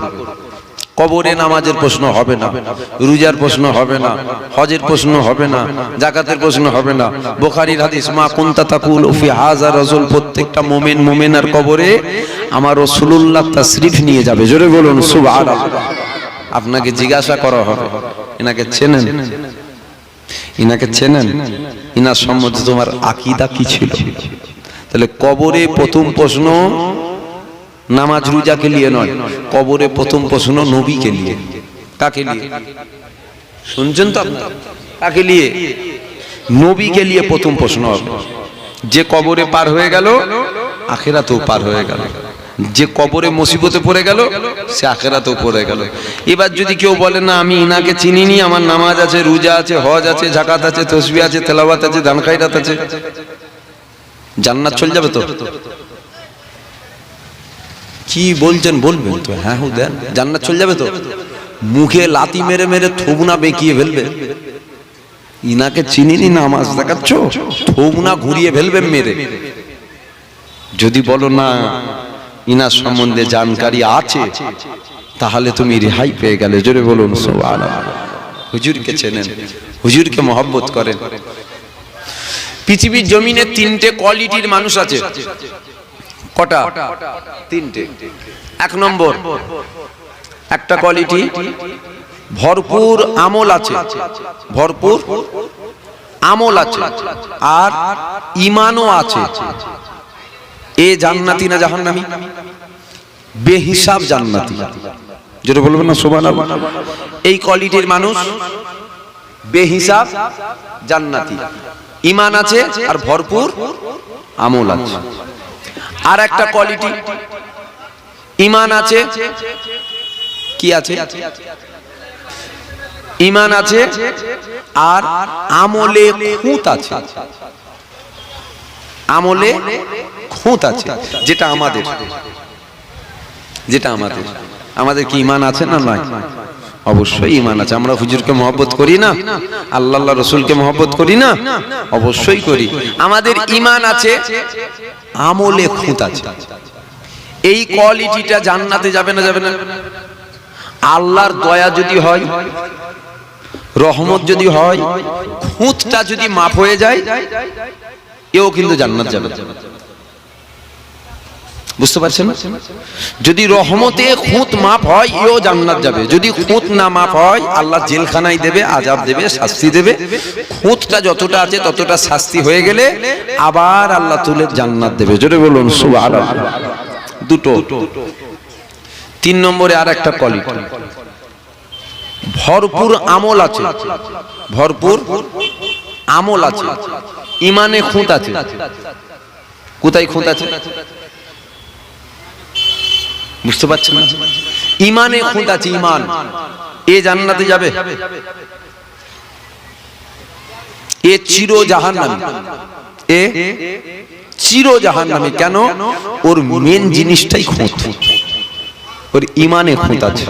কবরে নামাজের প্রশ্ন হবে না রোজার প্রশ্ন হবে না হজের প্রশ্ন হবে না যাকাতের প্রশ্ন হবে না বুখারীর হাদিস মা কুনতা তাকুলু ফি হাযা রাজুল প্রত্যেকটা মুমিন মুমিনার কবরে আমার রাসূলুল্লাহ তাশরীফ নিয়ে যাবে জোরে বলুন সুবহানাল্লাহ আপনাকে জিজ্ঞাসা করা হবে এনাকে চেনেন ইনার সম্বন্ধে তোমার আকীদা কি ছিল তাহলে কবরে প্রথম প্রশ্ন নামাজ রোজাকে নিয়ে নয় কবরে প্রথম প্রশ্ন নবীকে নিয়ে কাকে নিয়ে শুনছেন তো আপনারা কাকে নিয়ে নবীকে নিয়ে প্রথম প্রশ্ন হবে যে কবরে পার হয়ে গেল আখিরাতেও পার হয়ে গেল যে কবরে মুসিবতে পড়ে গেল সে আখিরাতেও পড়ে গেল এবার যদি কেউ বলে না আমি ইনাকে চিনিনি আমার নামাজ আছে রোজা আছে হজ আছে যাকাত আছে তাসবিহ আছে তেলাওয়াত আছে দান খায়রাত আছে জান্নাত চলে যাবে তো কি বলছেন বলবেন তো, হ্যাঁ হু দেন, জান্নাত চলে যাবে তো। মুখে লাথি মেরে মেরে থুবনা বেঁকিয়ে ফেলবে। ইনাকে চিনিনি, নামাজ দেখাচ্ছ, থুবনা ঘুরিয়ে ফেলবে মেরে। যদি বলো না ইনার সম্বন্ধে জানকারি আছে, তাহলে তুমি রেহাই পেয়ে গেলে। জোরে বলুন সুবহানাল্লাহ। হুজুরকে চেনেন, হুজুরকে মহব্বত করেন। পৃথিবীর জমিনে তিনটে কোয়ালিটির মানুষ আছে। কটা? তিনটে। এক নম্বর, একটা কোয়ালিটি ভরপুর আমল আছে, ভরপুর আমল আছে আর ঈমানও আছে। এ জান্নাতি না জাহান্নামী? বেহিসাব জান্নাতি। যেটা বলবেন না সুবহানাল্লাহ। এই কোয়ালিটির মানুষ বেহিসাব জান্নাতি, ঈমান আছে আর ভরপুর আমল আছে। আর একটা কোয়ালিটি, ঈমান আছে, কি আছে? ঈমান আছে আর আমলে খুঁত আছে, আমলে খুঁত আছে। যেটা আমাদের, যেটা আমাদের, আমাদের কি ঈমান আছে না নয়? অবশ্যই ঈমান আছে। আমরা হুজুরকে মহব্বত করি না? আল্লাহ আল্লাহ রসুলকে মহব্বত করি না? অবশ্যই করি। আমাদের ঈমান আছে, আমলে খুঁত আছে। এই কোয়ালিটিটা জান্নাতে যাবে না যাবে না? আল্লাহর দয়া যদি হয়, রহমত যদি হয়, খুঁতটা যদি মাফ হয়ে যায়, এও কিন্তু জান্নাত যাবে। বুঝতে পারছেন? যদি রহমতে খুঁত মাফ হয়, এও জান্নাত যাবে। যদি খুঁত না মাফ হয়, আল্লাহ জেলখানায় দেবে, আযাব দেবে, শাস্তি দেবে। খুঁতটা যতটা আছে ততটা শাস্তি হয়ে গেলে আবার আল্লাহ তুলে জান্নাত দেবে। জোরে বলুন সুবহানাল্লাহ। দুটো। তিন নম্বরে আর একটা কোয়ালিটি, ভরপুর আমল আছে, ভরপুর আমল আছে, ঈমানে খুঁত আছে। কোথায় খুঁত আছে? বুঝতে পারছেন না? ঈমানে খুঁত আছে, ঈমান। এ জান্নাতে যাবে, এ চির জাহান্নামী, এ চির জাহান্নামী। কেন? ওর মেন জিনিসটাই খুঁত, ওর ঈমানে খুঁত আছে।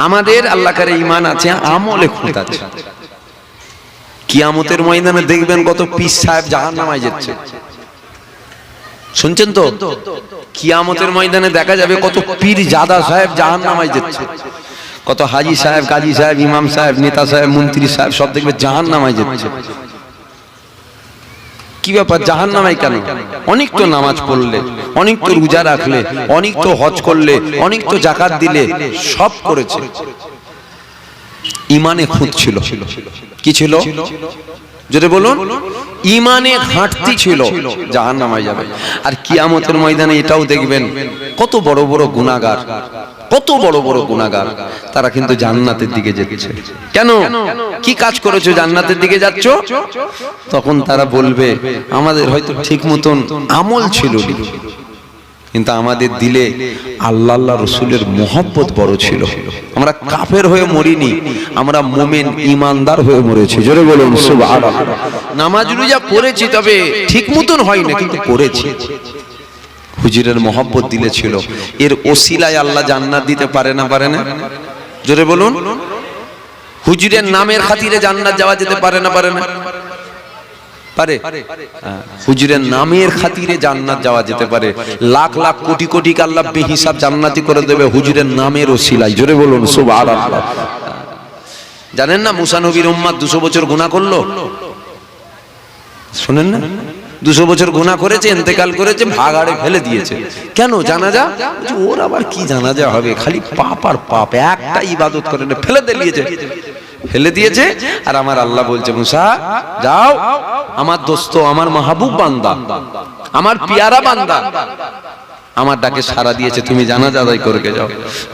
আমাদের আল্লাহ কারে ঈমান আছে, আমলে খুঁত আছে। কিয়ামতের ময়দানে দেখবেন কত পীর সাহেব জাহান্নামে যাচ্ছে। শুনছেন তো? কিয়ামতের ময়দানে দেখা যাবে কত পীর জাদা সাহেব জাহান্নামে যাচ্ছে। কত হাজী সাহেব, কাজী সাহেব, ইমাম সাহেব, নেতা সাহেব, মন্ত্রী সাহেব সব দেখবে জাহান্নামে যাচ্ছে। কি ব্যাপার? জাহান্নামে কেন? অনেক তো নামাজ পড়লে, অনেক তো রোজা রাখলে, অনেক তো হজ করলে, অনেক তো যাকাত দিলে, সব করেছে, ঈমানে খুঁত ছিল। কি ছিল? যদি বলুন, ঈমানে ঘাটতি ছিল, জাহান্নামে যাবে। আর কিয়ামতের ময়দানে এটাও দেখবেন কত বড় বড় গুনাহগার, কত বড় বড় গুনাহগার, তারা কিন্তু জান্নাতের দিকে যাচ্ছে। কেন? কি কাজ করেছো জান্নাতের দিকে যাচ্ছ? তখন তারা বলবে, আমাদের হয়তো ঠিক মতন আমল ছিল না, কিন্তু আমাদের দিলে আল্লাহ আল্লাহ রসুলের মহব্বত বড় ছিল। আমরা কাফের হয়ে মরিনি, আমরা মুমিন ঈমানদার হয়ে মরেছি। জোরে বলুন সুবহানাল্লাহ। নামাজ রোজা পড়েছি, তবে ঠিক মতন হয় না, কিন্তু পড়েছি। হুজুরের মহব্বত দিলে ছিল। এর ওসিলায় আল্লাহ জান্নাত দিতে পারে না? পারে না? জোরে বলুন। হুজুরের নামের খাতিরে জান্নাত যাওয়া যেতে পারে না? পারে না? পারে। হুজুরের নামের খাতিরে জান্নাত যাওয়া যেতে পারে। লাখ লাখ কোটি কোটি আল্লাহ বেহিসাব জান্নাতি করে দেবে হুজুরের নামের ওসিলায়। জোরে বলুন সুবহানাল্লাহ। জানেন না মুসা নবীর উম্মত 200 বছর গুনাহ করলো? শুনেন না? 200 বছর গুনাহ করেছে, ইন্তেকাল করেছে, ভাগাড়ে ফেলে দিয়েছে। কেন? জানাজা? ওর আবার কি জানাজা হবে? খালি পাপ আর পাপ, একটা ইবাদত করে না, ফেলে দিয়েছে, ফেলে দিয়েছে। আর আমার আল্লাহ বলছে, মুসা যাও, আমার দোস্ত, আমার মাহবুব বান্দা, আমার পিয়ারা বান্দা আমার ডাকে সাড়া দিয়েছে, তুমি জানাজা আদায় করে যাও।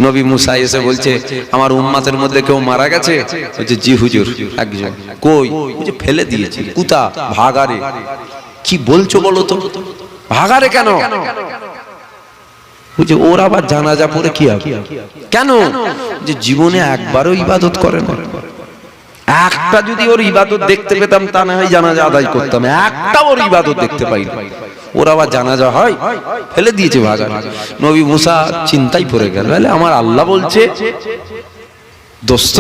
নবী মুসা এসে বলছে, আমার উম্মতের মধ্যে কেউ মারা গেছে? বলছে, জি হুজুর, একজন। কই? বলছে, ফেলে দিয়েছি। কুতা? ভাগাড়ে। কি বলছো বলো তো? ভাগাড়ে কেন? বলছে, ওর আবার জানাজা পড়ে কি হবে? কেন? যে জীবনে একবারও ইবাদত করে না। একটা যদি ওর ইবাদত দেখতে পেতাম, তা না হয় জানাজা আদায় করতাম। একটা ওর ইবাদত দেখতে পাই না। ওর আবার জানাজা হয়, ফেলে দিয়েছে ভাগা। নবী মুসা চিন্তায় পড়ে গেল, আমার আল্লাহ বলছে দোস্ত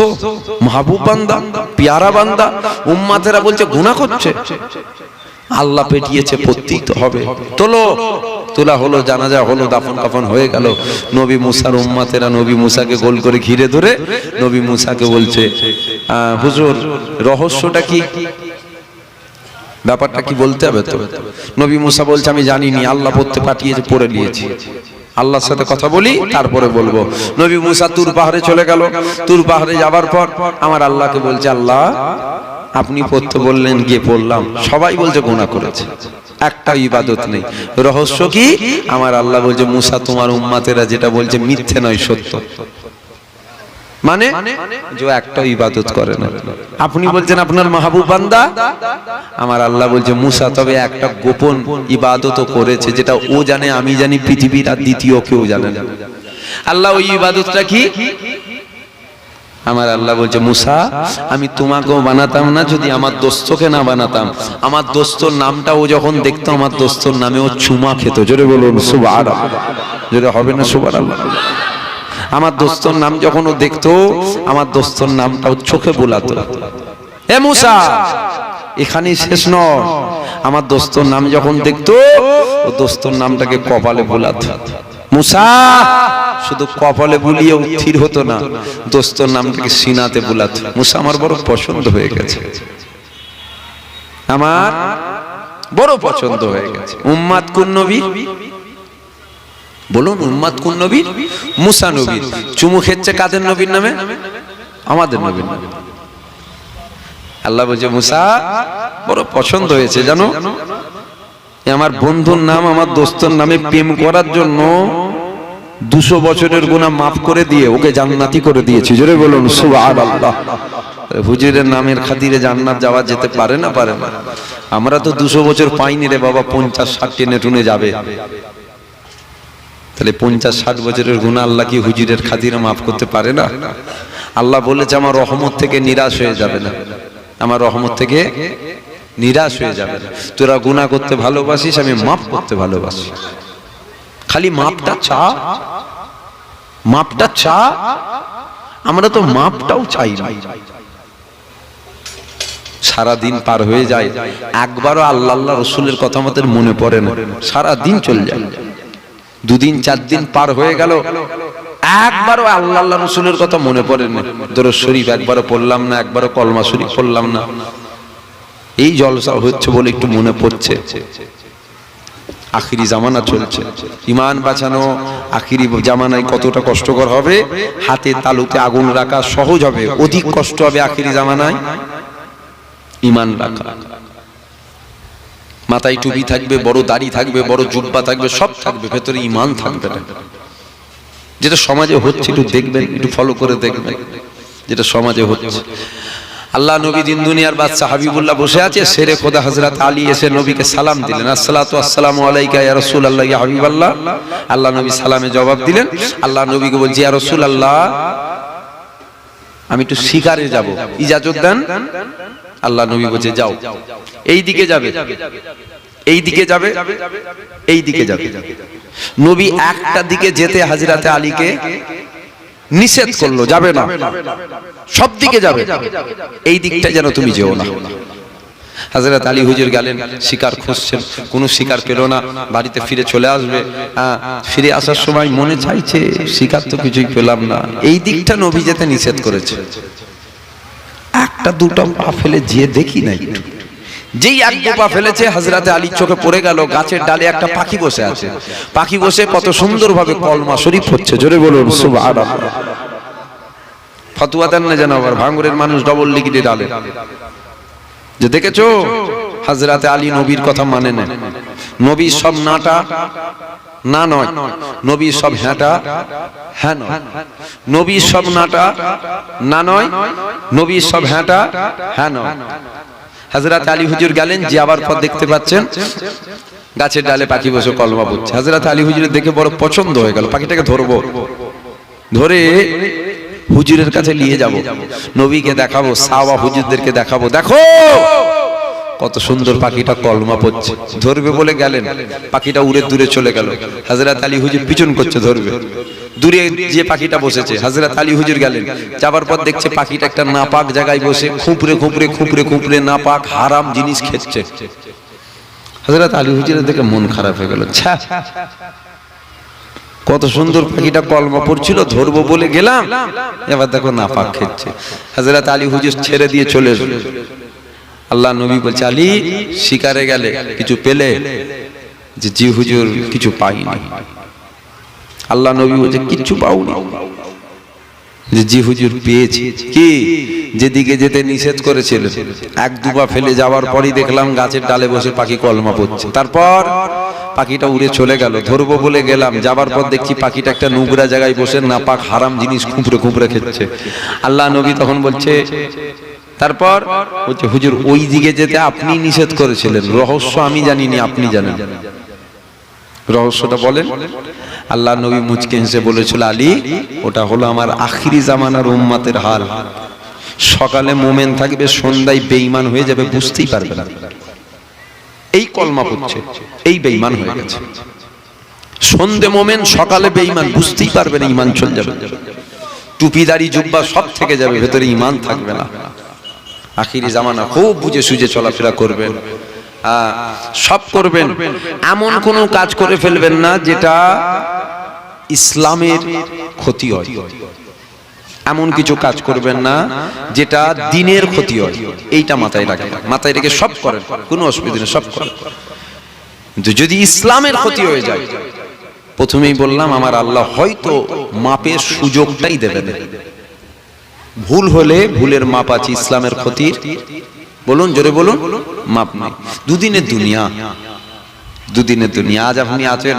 মাহবুব বান্দা, পিয়ারা বান্দা, উম্মাতেরা বলছে গুনাহ করছে, আল্লাহ পেটিয়েছে, পড়তেই তো হবে। তোলা হলো, জানাজা হলো, দাফন কাফন হয়ে গেল। নবী মুসার উম্মাতেরা নবী মুসাকে গোল করে ঘিরে ধরে নবী মুসাকে বলছে, হুজুর রহস্যটা কি, ব্যাপারটা কি বলতে হবে তো। নবী মুসা বলছে আমি জানিনি, আল্লাহ পড়তে পাঠিয়েছে, পড়ে নিয়েছি, আল্লাহর সাথে কথা বলি তারপরে বলবো। নবী মুসা তুর পাহাড়ে চলে গেল। তুর পাহাড়ে যাবার পর আমার আল্লাহকে বলছে, আল্লাহ আপনি পড়তে বললেন, গিয়ে পড়লাম, সবাই বলছে গুনাহ করেছে, একটা ইবাদত নেই। রহস্য কি? আমার আল্লাহ বলছে, মুসা তোমার উম্মতেরা যেটা বলছে মিথ্যে নয়, সত্য। মানে যে একটা ইবাদত করে না। আপনি বলছেন আপনার মাহবুব বান্দা, আমার আল্লাহ বলছে মুসা তবে একটা গোপন ইবাদতও করেছে, যেটা ও জানে, আমি জানি, পৃথিবীর আর দ্বিতীয় কেউ জানে না। আল্লাহ ওই ইবাদতটা কি? আমার আল্লাহ বলছে, মুসা আমি তোমাকেও বানাতাম না যদি আমার দোস্তকে না বানাতাম। আমার দোস্তর নামটা ও যখন দেখতো, আমার দোস্তর নামে ও চুমা খেত। জোরে বলুন সুবহানাল্লাহ। জোরে হবে না সুবহানাল্লাহ? আমার দোস্তর নাম যখন ও দেখতো, আমার দোস্তর নামটা ও চোখে বোলাতো। এ মুসা এখানেই শেষ নয়, আমার দোস্তর নাম যখন দেখতো, ও দোস্তর নামটাকে কপালে বোলাতো। মুসা শুধু কপালে বুলিয়ে স্থির হতো না, দোস্তর নামটাকে সিনাতে বোলাতো। মুসা আমার বড় পছন্দ হয়ে গেছে, আমার বড় পছন্দ হয়ে গেছে। উম্মাত কোন নবী বলুন? উম্মাত কোন নবীর? মুসা নবীর। চুমু খেচ্ছে কাদের নবীর নামে? আমাদের নবীর নামে। আল্লাহ বলছে মুসা বড় পছন্দ হয়েছে জানো, আমার বন্ধুর নাম আমার দোস্তর নামে প্রেম করার জন্য 200 বছরের গুনাহ মাফ করে দিয়ে ওকে জান্নাতি করে দিয়েছি। জোরে বলুন সুবহানাল্লাহ। হুজুরের নামের খাতিরে জান্নাত যাওয়া যেতে পারে না? পারে না। আমরা তো 200 বছর পাইনি রে বাবা, 50-60 টেনে টুনে যাবে। তাহলে 50-60 বছরের গুনাহ আল্লাহ কি হুজুরের খাতিরে মাফ করতে পারে না? আল্লাহ বলেছে আমার রহমত থেকে নিরাশ হয়ে যাবে না, আমার রহমত থেকে নিরাশ হয়ে যাবে না। তোরা গুনাহ করতে ভালোবাসিস, আমি মাফ করতে ভালোবাসি। খালি মাপটা চা, মাপটা চা। আমরা তো মাপটাও চাই না। সারা দিন পার হয়ে যায়, একবারও আল্লাহ আল্লাহ রসুলের কথা আমাদের মনে পড়ে না। সারা দিন চলে যায়, 2 দিন 4 দিন পার হয়ে গেল, একবারও আল্লাহ আল্লাহ রসুলের কথা মনে পড়ে না। দরুদ শরীফ একবারও পড়লাম না, একবারও কলমা শরীফ পড়লাম না। এই জলসা হচ্ছে বলে একটু মনে পড়ছে। আখিরি জামানা চলছে, ঈমান বাঁচানো আখিরি জামানায় কতটা কষ্টকর হবে। হাতে তালুতে আগুন রাখা সহজ হবে, অধিক কষ্ট হবে আখিরি জামানায় ঈমান রাখা। মাথায় টুপি থাকবে, বড় দাড়ি থাকবে, বড় জুব্বা থাকবে, সব থাকবে, ভেতরে ঈমান থাকবে না। যেটা সমাজে হচ্ছে একটু দেখবেন, একটু ফলো করে দেখবেন যেটা সমাজে হচ্ছে। আল্লাহ নবী দিন দুনিয়ার বাদশা হাবিবুল্লাহ বসে আছে, শেরে খোদা হযরত আলী এসে নবীকে সালাম দিলেন, আসসালাতু আসসালামু আলাইকা ইয়া রাসূলুল্লাহ ইয়া হাবিবাল্লাহ। আল্লাহ নবী সালামে জবাব দিলেন। আল্লাহ নবীকে বলছে, ইয়া রাসূলুল্লাহ আমি একটু শিকারে যাব, ইজাজত দেন। আল্লাহ নবী বলছে যাও। এই দিকে যাবে, এই দিকে যাবে, এই দিকে যাবে। নবী একটা দিকে যেতে হযরত আলীকে নিষেধ করলো, যাবে না, সব দিকে যাবে, এই দিকটা যেন তুমি যেও না। হযরত আলী হুজুর গেলেন, শিকার খুঁজছেন, কোনো শিকার পেল না, বাড়িতে ফিরে চলে আসবে। ফিরে আসার সময় মনে চাইছে শিকার তো কিছুই পেলাম না, এই দিকটা নবী যেতে নিষেধ করেছে। একটা দুটো পা ফেলে যে দেখি না, একটু যেই এক দু পা ফেলেছে হযরত আলীর চোখে পড়ে গেল গাছের ডালে একটা পাখি বসে আছে। পাখি বসে কত সুন্দরভাবে কলমা শরীফ হচ্ছে। জোরে বলুন সুবহানাল্লাহ। ফতোয়া দেন না যেন আবার ভাঙুরের মানুষ ডবল লিখিতে ডালে। যে দেখেছো হযরত আলী নবীর কথা মানে না। নবী সব নাটা না নয়, নবী সব হ্যাঁটা হ্যাঁ নয়, নবী সব নাটা না নয়, নবী সব হ্যাঁটা হ্যাঁ নয়। হযরত আলী হুজুর গেলেন, যে আবার পর দেখতে পাচ্ছেন গাছের ডালে পাখি বসে কলমা পড়ছে। হযরত আলী হুজুরের দেখে বড় পছন্দ হয়ে গেল, পাখিটাকে ধরবো, ধরে হুজুরের কাছে নিয়ে যাব, নবীকে দেখাবো, সাহাবা হুজুরদেরকে দেখাবো, দেখো কত সুন্দর পাখিটা কলমা পড়ছে, ধরবে বলে গেলেন, পাখিটা উড়ে দূরে চলে গেল। হযরত আলী হুজুর পিছন করছে ধরবে, দূরে যে পাখিটা বসেছে হযরত আলী হুজুর গেলেন, যাবার পর দেখছে পাখিটা একটা নাপাক জায়গায় বসে খুঁপড়ে খুঁপড়ে খুঁপড়ে খুঁপড়ে নাপাক হারাম জিনিস খেচ্ছে। হযরত আলী হুজুরের দেখে মন খারাপ হয়ে গেল, ছ্যা, কত সুন্দর পাখিটা কলমা পড়ছিল, ধরবো বলে গেলাম, এবার দেখো নাপাক খেচ্ছে। হযরত আলী হুজুর ছেড়ে দিয়ে চলে এলো। আল্লাহ নবী বলছে, আলী শিকারে গেলে কিছু পেলে? যে জি হুজুর কিছু পাইনি। আল্লাহ নবী বলছে, কিচ্ছু পাওনি? যে জি হুজুর পেয়েছি। কি? যেদিকে যেতে নিষেধ করেছিলেন, এক দুবা ফেলে যাওয়ার পরই দেখলাম গাছের ডালে বসে পাখি কলমা পড়ছে। তারপর পাখিটা উড়ে চলে গেল, ধরবো বলে গেলাম, যাবার পর দেখছি পাখিটা একটা নোংরা জায়গায় বসে নাপাক হারাম জিনিস খুঁপড়ে খুঁপড়ে খেচ্ছে। আল্লাহ নবী তখন বলছে, তারপর বলছে, হুজুর ওই দিকে যেতে আপনি নিষেধ করেছিলেন, রহস্য আমি জানিনি, আপনি জানেন, রহস্যটা বলেন। আল্লাহ নবী মুচকে হেসে বলেছিল, আলী ওটা হলো আমার আখিরি জামানার উম্মতের হাল। সকালে মোমেন থাকবে, সন্ধ্যায় বেঈমান হয়ে যাবে, বুঝতেই পারবে না। এই কলমা পড়ছে, এই বেঈমান হয়ে গেছে। সন্ধ্যে মোমেন, সকালে বেঈমান, বুঝতেই পারবে না, ঈমান চলে যাবে। টুপিদারি জুব্বা সব থেকে যাবে, ভেতরে ঈমান থাকবে না। আখিরি জামানা, খুব বুঝে সুঝে চলাফেরা করবেন, সব করবেন, এমন কোন কাজ করে ফেলবেন না যেটা ইসলামের ক্ষতি হয়। এমন কিছু কাজ করবেন না যেটা দ্বীনের ক্ষতি হয়। এইটা মাথায় রাখবেন, মাথায় রেখে সব করেন, কোনো অসুবিধা নেই, সব করেন। কিন্তু যদি ইসলামের ক্ষতি হয়ে যায়, প্রথমেই বললাম আমার আল্লাহ হয়তো মাপের সুযোগটাই দেবেন। ভুল হলে ভুলের মাপ আছে, ইসলামের ক্ষতির বলুন, জোরে বলুন, মাপ নেই। দুদিনের দুনিয়া, দুদিনের দুনিয়া। আজ আপনি আছেন,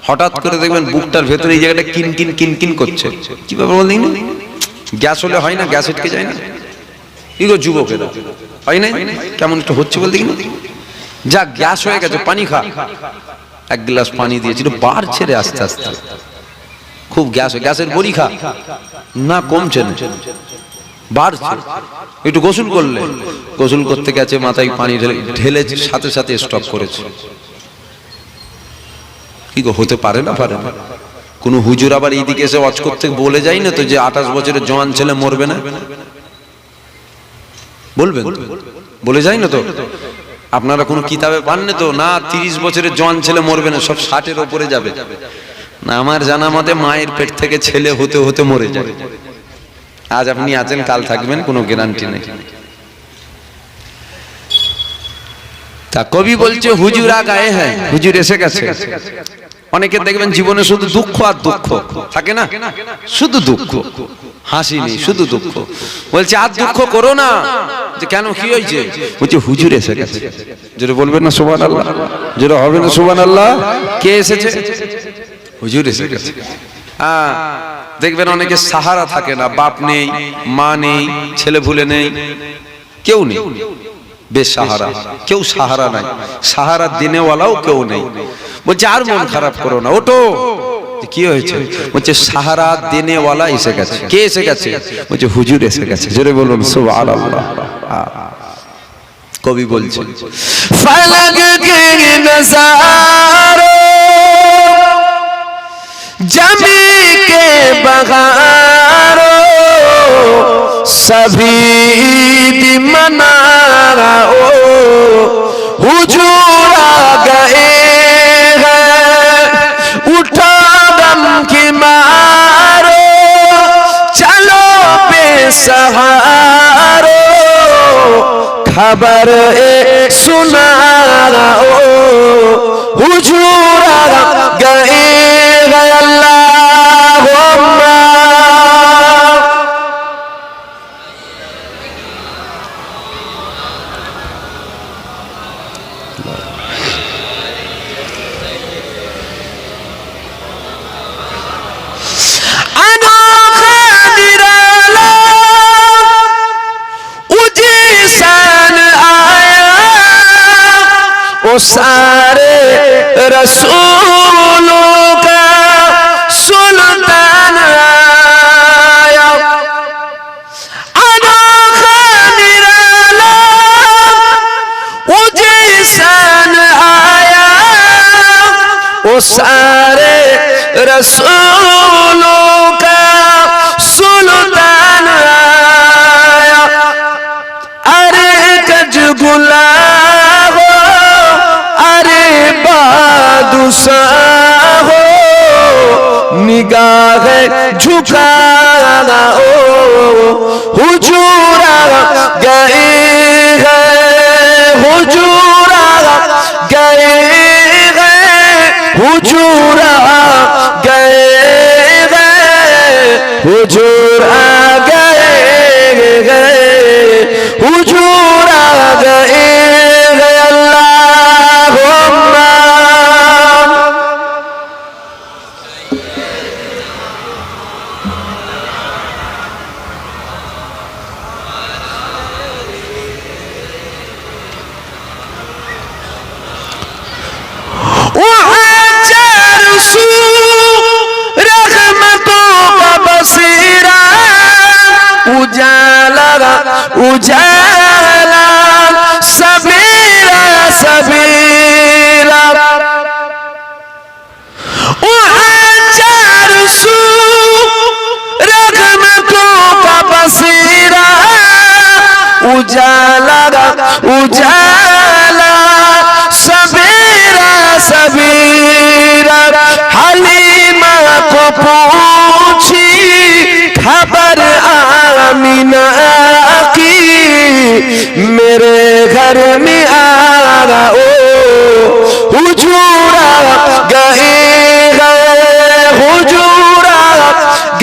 হঠাৎ করে দেখবেন বুকটার ভেতরে এই জায়গাটা কিন কিন কিন কিন করছে। কি ব্যাপার বললেন? গ্যাস হলে হয় না, গ্যাস আটকে যায় না? কি গো যুবকেরা, হয় না? কেমন একটু হচ্ছে বলতে কি, যা গ্যাস হয়ে গেছে, পানি খা। এক গ্লাস পানি দিয়েছিল, বার ছেড়ে আস্তে আস্তে, খুব গ্যাস হয়ে, গ্যাসের বড়ি খা, না কমছে না, বাড়ছে। একটু গোসল করলে, গোসল করতে গেছে, মাথায় পানি ঢেলে সাথে সাথে স্টপ করেছে। কি গো, হতে পারে না? পারে না। কোন হুজুর আবার এইদিকে এসে ওয়াজ করতে বলে যায় না তো যে 28 বছরের জওয়ান ছেলে মরবে না? বলবেন? বলে যায় না তো? আপনারা কোন কিতাবে পাননি তো? না 30 বছরের জওয়ান ছেলে মরবে না, সব 60-এর উপরে যাবে। না, আমার জানা মতে মায়ের পেট থেকে ছেলে হতে হতে মরে যাবে। আজ আপনি আছেন, কাল থাকবেন, কোনো গ্যারান্টি নেই। তা কবি বলছে, হুজুর আ গায়ে হ্যাঁ, হুজুর এসে গেছে। অনেকে দেখবেন জীবনে শুধু দুঃখ আর দুঃখ থাকে না, শুধু দুঃখ, হাসি নেই, শুধু দুঃখ। বলছে আর দুঃখ করো না। যে কেন, কি হয়েছে? বলছে হুজুর এসে গেছে। জোরে বলবেন না সুবহানাল্লাহ? জোরে হবে না সুবহানাল্লাহ? কে এসেছে? হুজুর এসে গেছে। দেখবেন অনেকে সাহারা থাকে না, বাপ নেই, মা নেই, ছেলে ভুলে নেই, কেউ নেই, বেসাহারা, কেউ সাহারা নাই, সাহারা দিনেওয়ালাও কেউ নেই। বলছে আর মন খারাপ করো না, ওটো। কি হয়েছে? বলছে সাহারা দেনেওয়ালা এসে গেছে। কে এসে গেছে? বলছে হুজুর এসে গেছে। জোরে বলুন সুবহানাল্লাহ। কবি বলছে, ফালাক কে নজারো जमी के बगारो सभी मना हुजूर आ गए हैं, उठा दम की मारो, चलो बेसहारो, खबर सुना हुजूर आ गए। वो सारे रसूलों का सुल्तान आया, अनोखा निराला सारे रसूलों का सुल्तान आया। अरे कजगुला हो, अरे बादशाह हो, निगाह झुकाना हो, हुजूर गए हैं, हुजूर गए हैं, हुजूर गए हैं, हुजूर गए हैं, हुजूर गए हैं। अल्लाहुम्मा उजाला सबीरा सबीरा रहमतों का बसीरा उजाला उजाला सबीरा सबीरा। हलीमा को पूछी खबर आमिना की, मेरे घर में आगा ओ हुजूर गए गए, हुजूर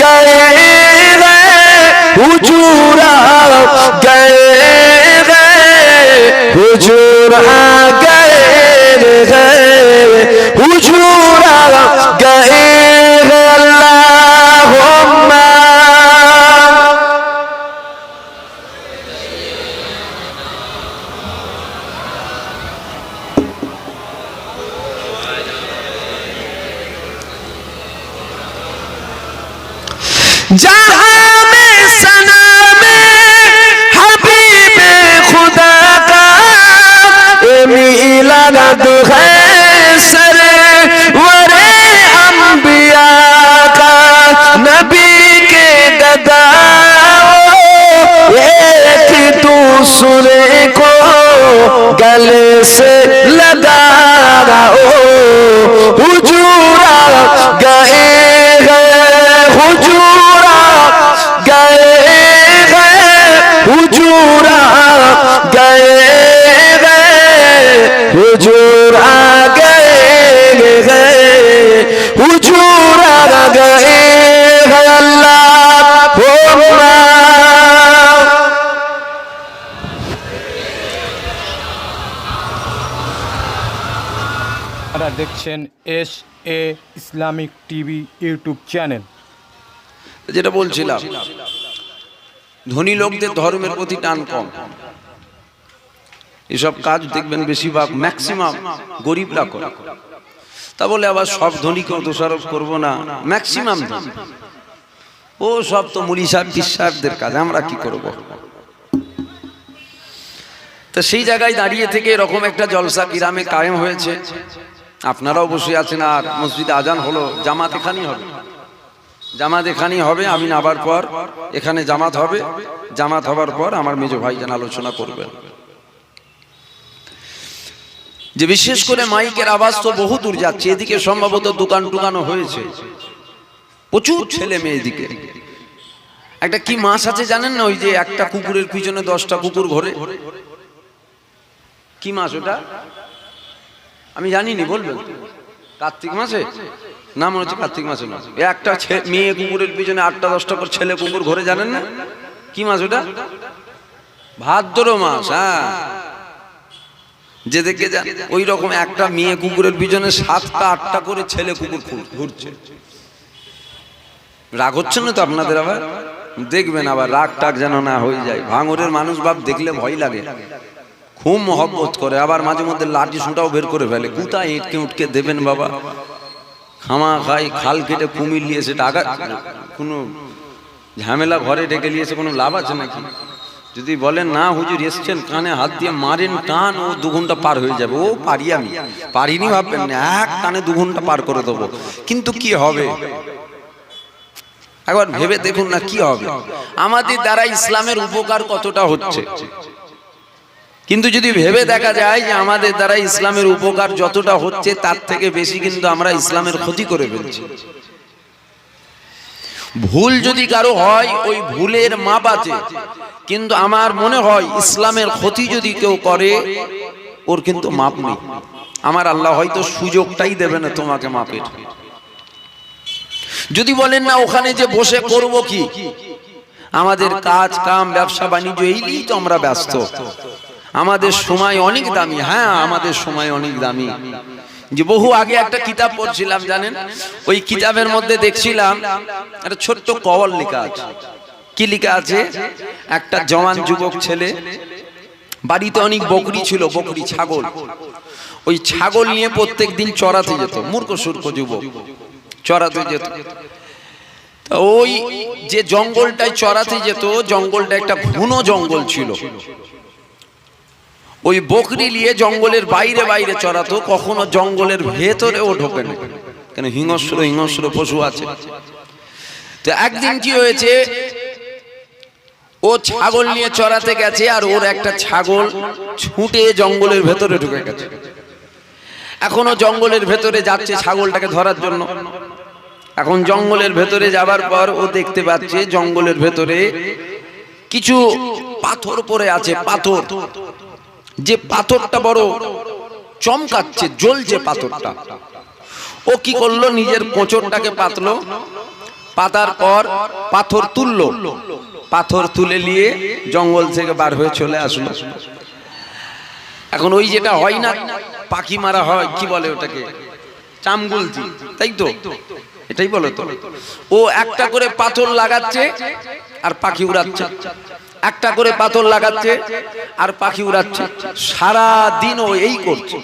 गए गए, हुजूर गए गए, हुजूर गए गए, हुजूर गए गए। अल्लाहुम्मा जहां में सना में हबीबे खुदा का मिलाद है, सरे वरे अंबिया का, नबी के गदाओ एक दूसरे को गले से लगाओ, हुजूर गए गए, हुजूर गए गए, हुजूर गए गए, हुजूर गए गए, हुजूर गए गए। अल्लाहुम्मा আপনারা দেখছেন SA Islamic TV YouTube channel. যেটা বলছিলাম, ধনী লোকদের ধর্মের প্রতি টান কম। এসব কাজ দেখবেন বেশিরভাগ ম্যাক্সিমাম গরিবরা করে। তা বলে আবার সব ধনীকেও দোষারোপ করবো না, ম্যাক্সিমাম ধনী ও সব তো মুড়ি সাহেব পীর সাহেবদের কাজ, আমরা কি করব? তো সেই জায়গায় দাঁড়িয়ে থেকে এরকম একটা জলসা গ্রামে কায়েম হয়েছে। আপনারাও বসে আছেন, আর মসজিদে আজান হলো, জামাত এখানেই হবে, জামাত এখানেই হবে। আমি নামার পর এখানে জামাত হবে, জামাত হবার পর আমার মেজ ভাইজান আলোচনা করবেন। যে বিশেষ করে মাইকের আওয়াজ তো বহু দূর যাচ্ছে, এদিকে সম্ভবত দোকান টুকানো হয়েছে, প্রচুর ছেলে মেয়ে এদিকে। একটা কি মাছ আছে জানেন না, ওই যে একটা কুকুরের পিছনে 10টা কুকুর ঘোরে, কি মাছ ওটা আমি জানিনি, বলবেন? কার্তিক মাসে না, মনে হচ্ছে কার্তিক মাসে মাছ। একটা মেয়ে কুকুরের পিছনে 8টা 10টা করে ছেলে কুকুর ঘোরে, জানেন না কি মাছ ওটা? ভাদ্র মাস। হ্যাঁ, যে দেখে যান ওই রকম একটা মেয়ে কুকুরের পিছনে 7টা 8টা করে ছেলে কুকুর ঘুরছে। রাগ হচ্ছে না তো আপনাদের? আবার দেখবেন আবার রাগ টাগ যেন না হয়ে যায়। ভাঙরের মানুষ বাপ দেখলে ভয় লাগে, খুব মহব্বত করে, আবার মাঝে মধ্যে লাঠি সুটাও বের করে ফেলে। কোথায় ইটকে উঠকে দেবেন বাবা, খামা খাই খাল কেটে কুমির নিয়েছে, টাকা কোনো ঝামেলা ঘরে ডেকে নিয়েছে, কোনো লাভ আছে নাকি? যদি বলেন না হুজুর এসছেন কানে হাত দিয়ে মারেন টান, ও 2 ঘন্টা পার হয়ে যাবে। ও পারি, আমি পারিনি ভাববেন না, এক টানে 2 ঘন্টা পার করে দেবো। কিন্তু কি হবে একবার ভেবে দেখুন না, কি হবে? আমাদের দ্বারা ইসলামের উপকার কতটা হচ্ছে, কিন্তু যদি ভেবে দেখা যায় যে আমাদের দ্বারা ইসলামের উপকার যতটা হচ্ছে তার থেকে বেশি কিন্তু আমরা ইসলামের ক্ষতি করে ফেলছি। ভুল যদি কারো হয় ওই ভুলের মাপ আছে, কিন্তু আমার মনে হয় ইসলামের ক্ষতি যদি কেউ করে ওর কিন্তু মাপ নেই। আমার আল্লাহ হয়তো সুযোগটাই দেবে না তোমাকে মাপের। যদি বলেন না ওখানে যে বসে করব কি, আমাদের কাজ কাম ব্যবসা বাণিজ্য এই নিয়েই তো আমরা ব্যস্ত। আমাদের সময় অনেক দামি, হ্যাঁ আমাদের সময় অনেক দামি। যে বহু আগে একটা কিতাব পড়ছিলাম জানেন, ওই কিতাবের মধ্যে দেখছিলাম একটা ছোট্ট কওয়াল লেখা আছে। কি লেখা আছে? একটা জওয়ান যুবক ছেলে, বাড়িতে অনেক বকরি ছিল, বকরি ছাগল। ওই ছাগল নিয়ে প্রত্যেক দিন চড়াতে যেত, মূর্খ সূর্খ যুবক চড়াতে যেত। ওই যে জঙ্গলটায় চড়াতে যেত, জঙ্গলটা একটা ঘন জঙ্গল ছিল। ওই বকরি নিয়ে জঙ্গলের বাইরে বাইরে চড়াতো, কখনো জঙ্গলের ভেতরেও ঢোকে না, কেন হিংস্র হিংস্র পশু আছে। তো একদিন কি হয়েছে, ও ছাগল নিয়ে চড়াতে গেছে আর ওর একটা ছাগল ছুটে জঙ্গলের ভেতরে ঢুকে গেছে। এখনো জঙ্গলের ভেতরে যাচ্ছে ছাগলটাকে ধরার জন্য। এখন জঙ্গলের ভেতরে যাবার পর ও দেখতে পাচ্ছে জঙ্গলের ভেতরে কিছু পাথর পড়ে আছে, পাথর। যে পাথরটা বড় চমকাচ্ছে, জ্বলছে পাথরটা। ও কি করলো, নিজের কোঁচরটাকে পাতলো, পাতার পর পাথর তুললো, পাথর তুলে নিয়ে জঙ্গল থেকে বার হয়ে চলে আসলো। এখন ওই যেটা হয় না পাখি মারা হয়, কি বলে ওটাকে, চামগুলতি, তাই তো, এটাই বলো তো। ও একটা করে পাথর লাগাচ্ছে আর পাখি উড়াচ্ছে, একটা করে পাথর লাগাচ্ছে আর পাখি উড়াচ্ছে। সারা দিন ও এই করছে,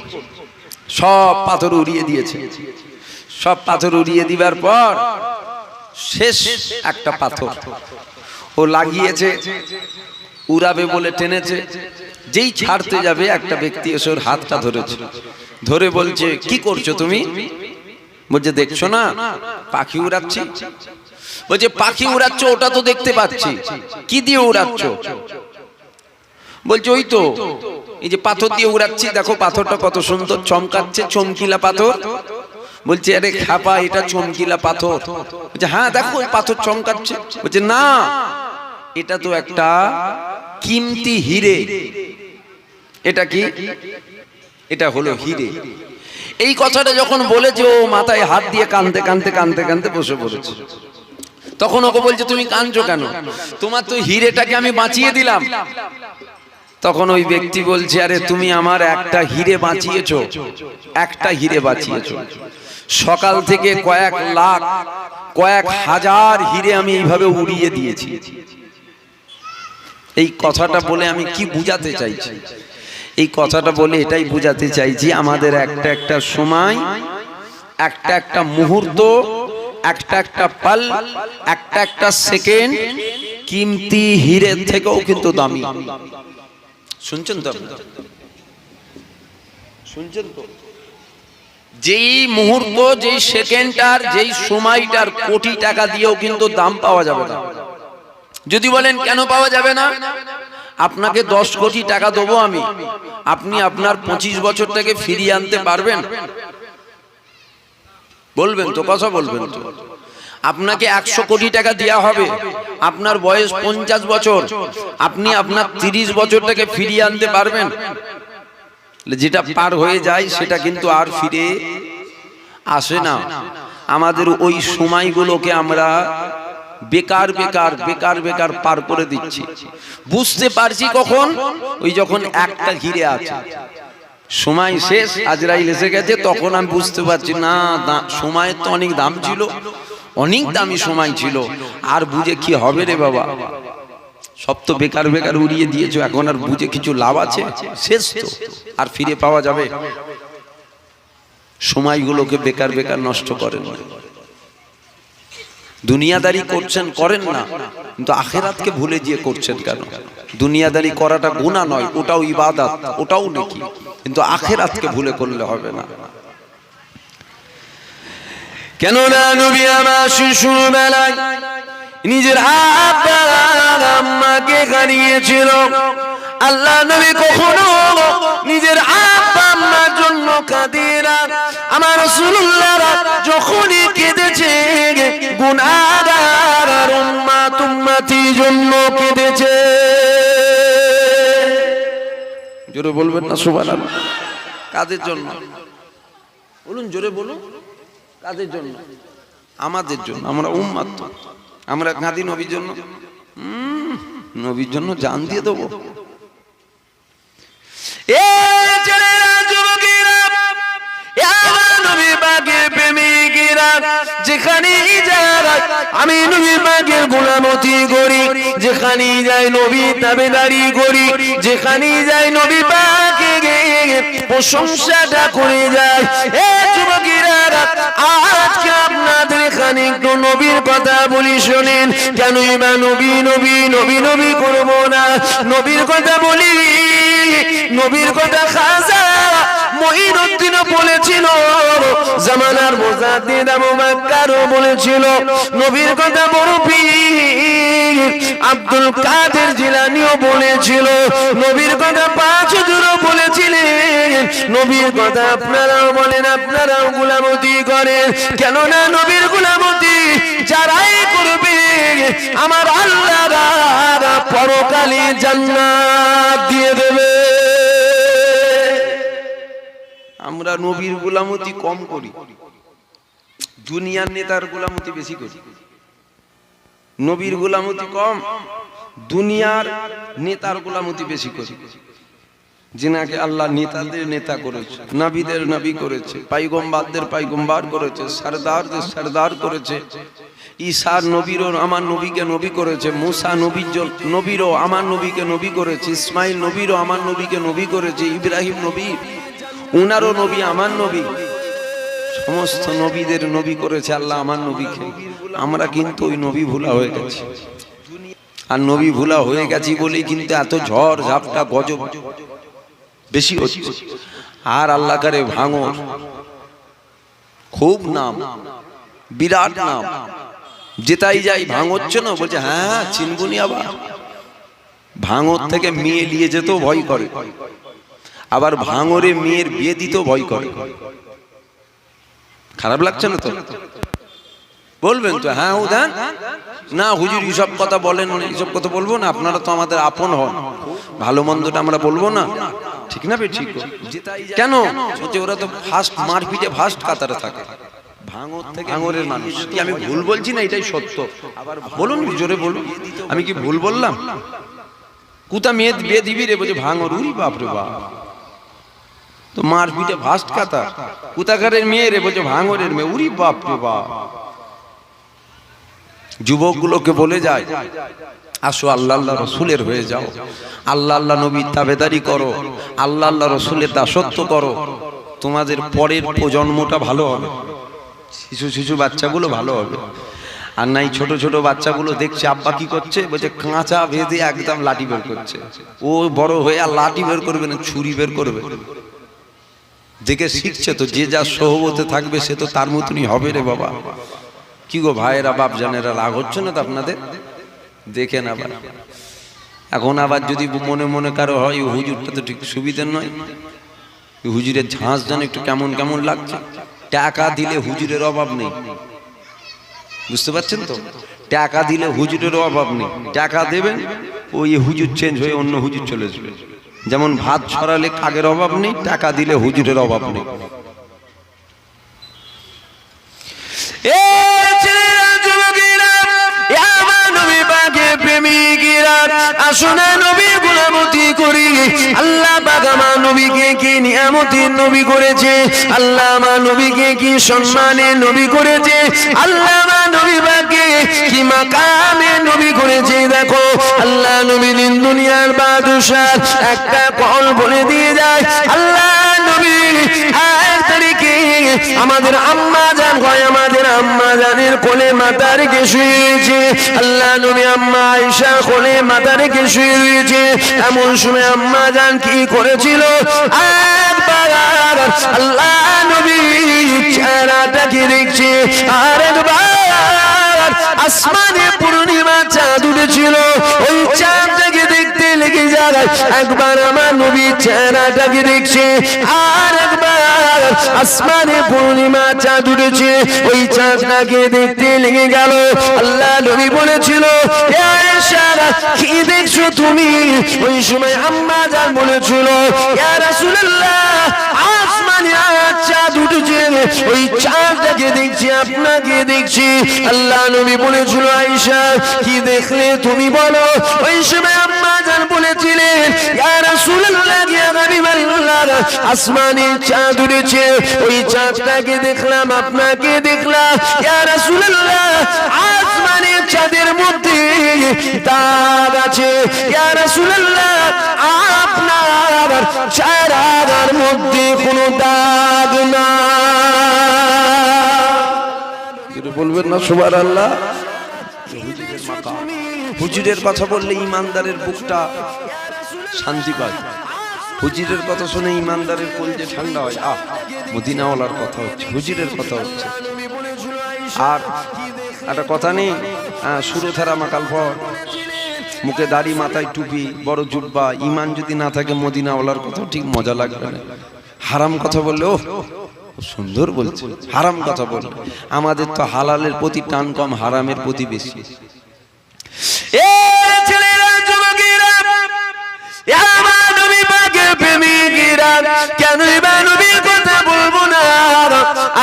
সব পাথর উড়িয়ে দিয়েছে। সব পাথর উড়িয়ে দিবার পর শেষ একটা পাথর ও লাগিয়েছে, উড়াবে বলে টেনেছে। যেই ছাড়তে যাবে একটা ব্যক্তি এসে ওর হাতটা ধরেছে, ধরে বলছে কি করছো তুমি? বলছে দেখছো না পাখি উড়াচ্ছি। বলছে পাখি উড়াচ্ছ, ওটা তো দেখতে পাচ্ছি, কি দিয়ে উড়াচ্ছ? বলছে ওই তো এই যে পাথর দিয়ে উড়াচ্ছি, দেখো পাথরটা কত সুন্দর চমকাচ্ছে, চমকিলা পাথর। বলছে আরে খাপা, এটা চমকিলা পাথর। বলছে হ্যাঁ দেখো ওই পাথর চমকাচ্ছে। বলছে না, এটা তো একটা কিমতি হিরে। এটা কি? এটা হলো হিরে। এই কথাটা যখন বলেছে ও মাথায় হাত দিয়ে কাঁদতে কাঁদতে কাঁদতে কাঁদতে বসে পড়েছে। তখন ওকে বলছে তুমি কাঁদছো কেন? তোমার তো হিরেটাকে আমি বাঁচিয়ে দিলাম। তখন ওই ব্যক্তি বলছে আরে তুমি আমার একটা হিরে বাঁচিয়েছো, একটা হিরে বাঁচিয়েছো। সকাল থেকে কয়েক লাখ কয়েক হাজার হিরে আমি এইভাবে উড়িয়ে দিয়েছি। এই কথাটা বলে আমি কি বুঝাতে চাইছি? এই কথাটা বলে এটাই বুঝাতে চাইছি, আমাদের একটা একটা সময়, একটা একটা মুহূর্ত, একটা একটা পাল, একটা একটা সেকেন্ড কিমতি হীরের থেকেও কিন্তু দামি। শুনছেন তো? শুনছেন তো? যেই মুহূর্ত, যেই সেকেন্ডটার, যেই সময়টার কোটি টাকা দিয়েও কিন্তু দাম পাওয়া যাবে না। যদি বলেন কেন পাওয়া যাবে না? আপনাকে 10 কোটি টাকা দেবো আমি, আপনি আপনার 25 বছরটাকে ফিরিয়ে আনতে পারবেন? বলবেন তো, কথা বলবেন তো। আপনাকে 100 কোটি টাকা দেওয়া হবে, আপনার বয়স 50 বছর, আপনি আপনার 30 বছরটাকে ফিরিয়ে আনতে পারবেন? যেটা পার হয়ে যায় সেটা কিন্তু আর ফিরে আসে না। আমাদের ওই সময়গুলোকে আমরা বেকার বেকার বেকার বেকার পার করে দিচ্ছি। বুঝতে পারছি কখন? ওই যখন একটা হিরে আছে, সময় শেষ, আজরাইল এসে গেছে, তখন আমি বুঝতে পারছি না সময়ের তো অনেক দাম ছিল, অনেক দামি সময় ছিল, আর বুঝে কি হবে রে বাবা, সব তো বেকার বেকার উড়িয়ে দিয়েছো, এখন আর বুঝে কিছু লাভ আছে? শেষ তো, আর ফিরে পাওয়া যাবে? সময়গুলোকে বেকার বেকার নষ্ট করেন না। দুনিয়াদারি করছেন, করেন না, কিন্তু আখিরাতকে ভুলে গিয়ে করছেন কেন? দুনিয়াদারি করাটা গুনাহ নয়, ওটাও ইবাদত, ওটাও নেকি, কিন্তু আখিরাতকে ভুলে করলে হবে না। কেননা নবী আমার শিশুবেলায় নিজের আব্বা আম্মাকে হারিয়েছিল। আল্লাহ নবী কখনো নিজের আব্বা আম্মার জন্য কাঁদে না। আমার রাসূলুল্লাহ যখনই কেঁদেছে গুনাহগার আর উম্মতির জন্য কেঁদেছে। জোরে বলবেন না সুবহানাল্লাহ? কাদের জন্য বলুন, জোরে বলুন। কাদের জন্য? আমাদের জন্য। আমরা উম্মত, আমরা কাঁদি নবীর জন্য। নবীর জন্য জান দিয়ে দেবো। যেখানেই যাই আমি নবী পাকের গোলামতি করি, যেখানেই যাই নবী তাবেদারি করি, যেখানেই যাই নবী পাকের প্রশংসাটা করে যায়। এ যুবকেরা, আজকে আপনাদের এখানে একটু নবীর কথা বলি শোনেন। কেনই বা নবী নবী নবী নবী করবো না? নবীর কথা বলি, নবীর কথা খাজা মঈনুদ্দিনও বলেছিল, জামানার মুজাদ্দিদ আবু বকরও বলেছিল। নবীর কথা বড় পীর আব্দুল কাদের জিলানীও বলেছিল। নবীর কথা পাঁচ হুজুরও বলেছিলেন। নবীর কথা আপনারাও বলেন, আপনারাও গোলামতি করেন। কেননা নবীর গোলামতি যারাই করবে আমার আল্লাহ পরকালে জান্নাত দিয়ে দেবে। আমরা নবীর গোলামতি কম করি, দুনিয়ার নেতার গোলামতি বেশি করি। নবীর গোলামতি কম, দুনিয়ার নেতার গোলামতি বেশি করি। যিনাকে আল্লাহ নেতাদের নেতা করেছে, নবীদের নবী করেছে, পাইগম্বারদের পাইগম্বার করেছে, সরদারদের সরদার করেছে। ঈসা নবীরও আমার নবীকে নবী করেছে, মুসা নবীরও আমার নবীকে নবী করেছে, ইসমাইল নবীরও আমার নবীকে নবী করেছে, ইব্রাহিম নবী উনারও নবী আমার নবী। সমস্ত নবীদের নবী করেছে আল্লাহ আমার নবীকে। আমরা কিন্তু ওই নবী ভুলা হয়ে গেছি। আর নবী ভুলা হয়ে গেছি বলেই কিন্তু এত ঝড় ঝাপটা গজব বেশি হচ্ছে। আর আল্লাহ করে ভাঙর, খুব নাম, বিরাট নাম, যেটাই যাই ভাঙচ্ছে না, বলছে হ্যাঁ চিনবুনি। আবার ভাঙর থেকে মেয়ে নিয়ে যেতেও ভয় করে, আবার ভাঙরে মেয়ের বিয়ে দিতেও ভয় করে। খারাপ লাগছে না তো? বলবেন তো হ্যাঁ উদান না হুজুর এইসব কথা বলেন, এইসব কথা বলবো না। আপনারা তো আমাদের আপন হন, ভালো মন্দটা আমরা বলবো না, ঠিক না? ঠিক কেন? ওরা তো ফার্স্ট মারপিটে ফার্স্ট কাতারে থাকে। ভাঙর থেকে ভাঙরের মানুষ কি আমি ভুল বলছি না? এটাই সত্য। আবার বলুন, জোরে বলুন, আমি কি ভুল বললাম? কুতা মেয়ে বিয়ে দিবি রে, বলছে ভাঙর। উরি বাপ রে বাপ, তো মারপিটে ফার্স্ট কাতার। কুতাকারের মেয়ে রে, বলছে ভাঙরের মেয়ে। উরি বাপ রে বাপ। যুবকগুলোকে বলে যায়, আসো আল্লাহ আল্লাহ রসুলের হয়ে যাও, আল্লাহ আল্লাহ নবীর তাবেদারি করো, আল্লাহ আল্লাহ রসুলের দাসত্ব করো, তোমাদের পরের প্রজন্মটা ভালো হবে, শিশু শিশু বাচ্চাগুলো ভালো হবে। আর নাই ছোট ছোট বাচ্চাগুলো দেখছে আব্বা কি করছে, বলছে কাঁচা ভেদে একদম লাঠি বের করছে। ও বড় হয়ে আর লাঠি বের করবে না, ছুরি বের করবে। দেখে শিখছে তো, যে যা সহবতে থাকবে সে তো তার মতনই হবে রে বাবা। কি গো ভাইয়েরা, বাপ জানেরা, রাগ হচ্ছে না তো আপনাদের? দেখেন আবার এখন আবার যদি মনে মনে কারো হয় হুজুরটা তো ঠিক সুবিধার নয়, হুজুরের ঝাঁস যেন একটু কেমন কেমন লাগছে। টাকা দিলে হুজুরের অভাব নেই, বুঝতে পারছেন তো? টাকা দিলে হুজুরের অভাব নেই। টাকা দেবেন, ওই হুজুর চেঞ্জ হয়ে অন্য হুজুর চলে যাবে। যেমন ভাত ছড়ালে কাকের অভাব নেই, টাকা দিলে হুজুরের অভাব নেই। আসুনে নবীর গোলামতি করি। আল্লাহ পাক আমার নবীকে কি নিয়ামতের নবী করেছে, আল্লাহ আমার নবীকে কি সম্মানের নবী করেছে, আল্লাহ আমার নবী পাককে কি মাকামে নবী করেছে। দেখো আল্লাহ নবী দিন দুনিয়ার বাদশাহ, একটা কল বলে দিয়ে যায়। আল্লাহ নবী এক তারিখে আমাদের আম্মা জান হয় আমাদের আম্মা জানের কোলে মাথা রেখে শুয়েছে, আল্লাহ নবী আম্মা আয়েশা কোলে মাথা রেখে শুয়ে রয়েছে। এমন সময় আম্মা জান কি করেছিল, একবার আল্লাহ নবী চেহারাটাকে দেখছে, আর একবার আসমানে পূর্ণিমা চাঁদ উঠেছিল, ওই চাঁদটাকে দেখতে লেগে যায়। একবার আমার নবী চেহারাটাকে দেখছে, আর একবার আসমানে পূর্ণিমা চাঁদ উঠেছে, ওই চাঁদটাকে দেখতে লেগে গেল। আল্লাহ নবী বলেছিল, এ আয়েশা কি দেখছো তুমি? ওই সময় আম্মা জান বলেছিল, ইয়া রাসূলুল্লাহ আসমানে চাঁদ উঠেছে, ওই চাঁদটাকে দেখছি, আপনাকে দেখছি। আল্লাহ নবী বলেছিল, আয়েশা কি দেখলে তুমি বলো? ওই সময় আম্মা জান বলেছিলেন, ইয়া রাসূলুল্লাহ ইয়া হাবিবাল্লাহ আসমানে চাঁদ উঠেছে, ওই চাঁদটাকে দেখলাম, আপনাকে দেখলাম। ইয়া রাসূলুল্লাহ আসমানে চাঁদের মধ্যে দাগ আছে, ইয়া রাসূলুল্লাহ আপনার চেহারার মধ্যে কোনো দাগ না। বলবেন না সুবহানাল্লাহ? হুজুরের মাকাম, হুজুরের কথা বললে ইমানদারের বুকটা শান্তি পায়। হুজুরের কথা শুনে ইমানদারের কলজে ঠান্ডা হয়। মদিনাওয়ালার কথা হচ্ছে, হুজুরের কথা হচ্ছে। আর একটা কথা নেই, সুরথারা মাকাল পর, মুখে দাড়ি, মাথায় টুপি, বড় জুব্বা, ইমান যদি না থাকে মদিনাওয়ালার কথা ঠিক মজা লাগবে না। হারাম কথা বললে ও সুন্দর বলছে, হারাম কথা বললে। আমাদের তো হালালের প্রতি টান কম, হারামের প্রতি বেশি। কেনই বা নবীর কথা বলবো না,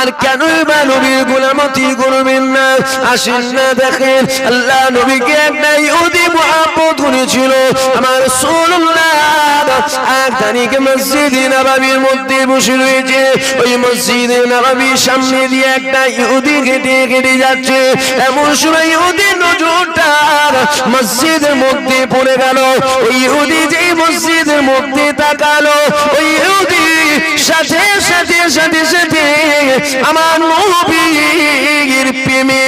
আর কেনই বা নবীর গোলামতি করবেন না? আসেন না দেখেন, আল্লাহ নবীকে একটা ইহুদি মুহাব্বত করেছিল। আমার রাসূলুল্লাহ এক তারিখে মসজিদে নববীর মধ্যে বসে রয়েছে, ওই মসজিদে নববীর সামনে দিয়ে একটা ইহুদি হেঁটে হেঁটে যাচ্ছে। এমন সময় ইহুদির নজরটা মসজিদের মধ্যে পড়ে গেল। ওই ইহুদি যেই মসজিদের মধ্যে তাকালো, ওই ইহুদি সাথে সাথে সাথে সাথে আমার নবীর প্রেমে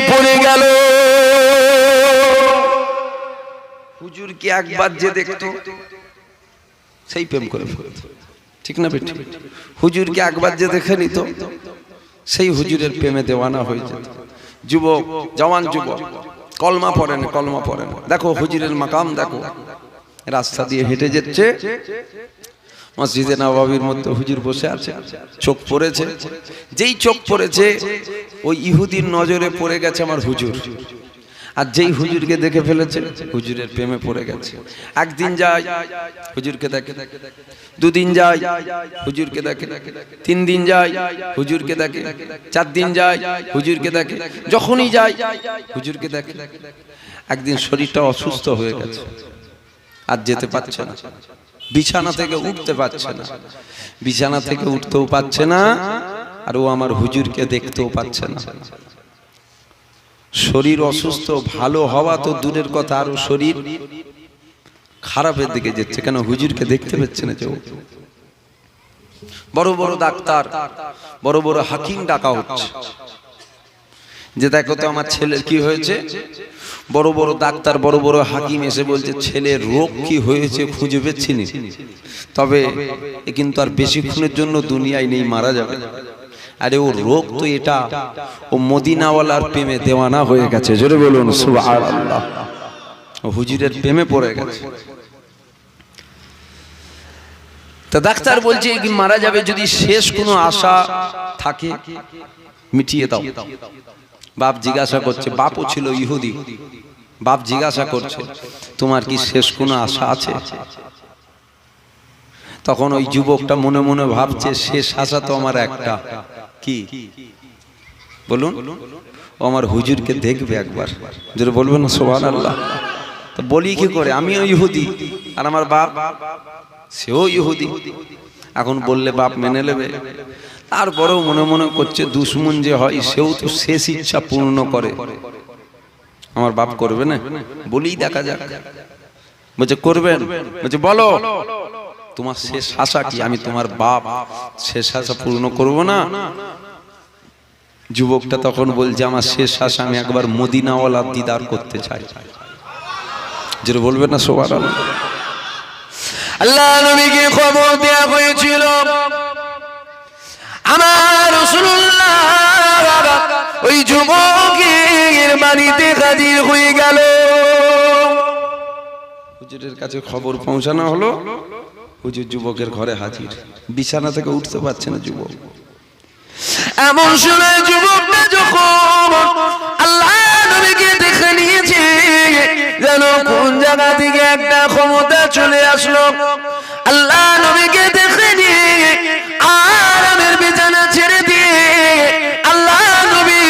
পড়ে গেল। হুজুরকে একবার যে দেখতো সেই প্রেম করে ফেলত, ঠিক না বেটি? হুজুরকে একবার যে দেখে নিত সেই হুজুরের প্রেমে দেওয়ানা হয়ে যেত। যুবক, জওয়ান যুবক, কলমা পড়ে না, কলমা পড়ে না। দেখো হুজুরের মাকাম, দেখো রাস্তা দিয়ে হেঁটে যাচ্ছে, মসজিদে নববীর মধ্যে হুজুর বসে আছে, চোখ পড়েছে। যেই চোখ পড়েছে ওই ইহুদির নজরে পড়ে গেছে আমার হুজুর, আর যেই হুজুরকে দেখে ফেলেছে হুজুরের প্রেমে পড়ে গেছে। একদিন যায় হুজুরকে দেখে, দুদিন যায় হুজুরকে দেখে, 3 দিন যায় হুজুরকে দেখে, 4 দিন যায় হুজুরকে দেখে, যখনই যায় হুজুরকে দেখে। একদিন শরীরটা অসুস্থ হয়ে গেছে, আর যেতে পারছে না, বিছানা থেকে উঠতে পারছে না, বিছানা থেকে উঠতেও পারছে না, আর ও আমার হুজুরকে দেখতেও পাচ্ছে না। শরীর অসুস্থ, ভালো হওয়া তো দূরের কথা, আরো শরীর খারাপের দিকে যাচ্ছে। কেন? হুজুরকে দেখতে পাচ্ছে না। যে বড় বড় ডাক্তার, বড় বড় হাকিম ডাকা হচ্ছে, যে দেখো তো আমার ছেলের কি হয়েছে। বড় বড় ডাক্তার, বড় বড় হাকিম এসে বলছে ছেলের রোগ কি হয়েছে খুঁজে পেচ্ছি না, তবে এ কিন্তু আর বেশিক্ষণের জন্য দুনিয়ায় নেই, মারা যাবে। আরে ও রোগ তো এটা, ও মদিনাওয়ালার প্রেমে দেওয়ানা হয়ে গেছে। জোরে বলুন সুবহানাল্লাহ। ও হুজুরের প্রেমে পড়ে গেছে। তা ডাক্তার বলছে কি মারা যাবে, যদি শেষ কোনো আশা থাকে মিটিয়ে দাও। বাপ জিজ্ঞাসা করছে, বাপও ছিল ইহুদি, বাপ জিজ্ঞাসা করছে তোমার কি শেষ কোনো আশা আছে? তখন ওই যুবকটা মনে মনে ভাবছে শেষ আশা তো আমার একটা, কি বলুন? ও আমার হুজুরকে দেখবে একবার। যদি বলবেন না সুবহানাল্লাহ। তো বলি কি করে, আমিও ইহুদি আর আমার বাপ সেও ইহুদি। এখন বললে বাপ মেনে নেবে, তারপরেও মনে মনে করছে দুশ্মন যে হয় সেও তো শেষ ইচ্ছা পূর্ণ করে, আমার বাপ করবে না, বলি দেখা যাক। বলছে করবেন? বলছে বলো তোমার শেষ আশা কি? আমি তোমার বাপ, শেষ আশা পূর্ণ করব না? যুবকটা তখন বলছে আমার শেষ আশা আমি একবার মদিনাওয়ালার দিদার করতে চাই। যেটা বলবেন না সুবহানাল্লাহ। আল্লাহ নবীকে খবর দেয়া হয়েছিল আমার রাসূলুল্লাহ ওই যুবকের বাড়িতে হাজির হয়ে গেল। হুজুরের কাছে খবর পৌঁছানো হলো, হুজুর যুবকের ঘরে হাজির, বিছানা থেকে উঠতে পারছে না যুবক। এমন সময় যুবকটা যখন আল্লাহ নবীকে দেখে নিয়েছে, যেন কোন জায়গা থেকে একটা ক্ষমতা চলে আসলো। আল্লাহ নবীকে দেখে নিয়ে আরামের বিছানা ছেড়ে দিয়ে আল্লাহ নবী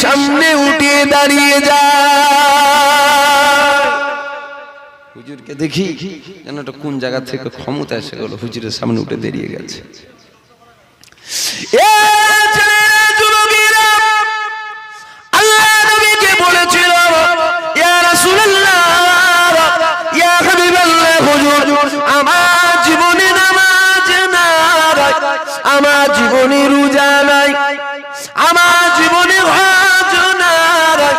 সামনে উঠে দাঁড়িয়ে যায়। হুজুরকে দেখি যেন একটা কোন জায়গা থেকে ক্ষমতা এসে গেল, হুজুরের সামনে উঠে দাঁড়িয়ে গেছে। আল্লাহ নবীকে বলেছিল ইয়া রাসূলুল্লাহ ইয়া হাবিবাল্লাহ, হুজুর আমার জীবনে নামাজ নাই, আমার জীবনে রোজা নাই, আমার জীবনে হজ নাই,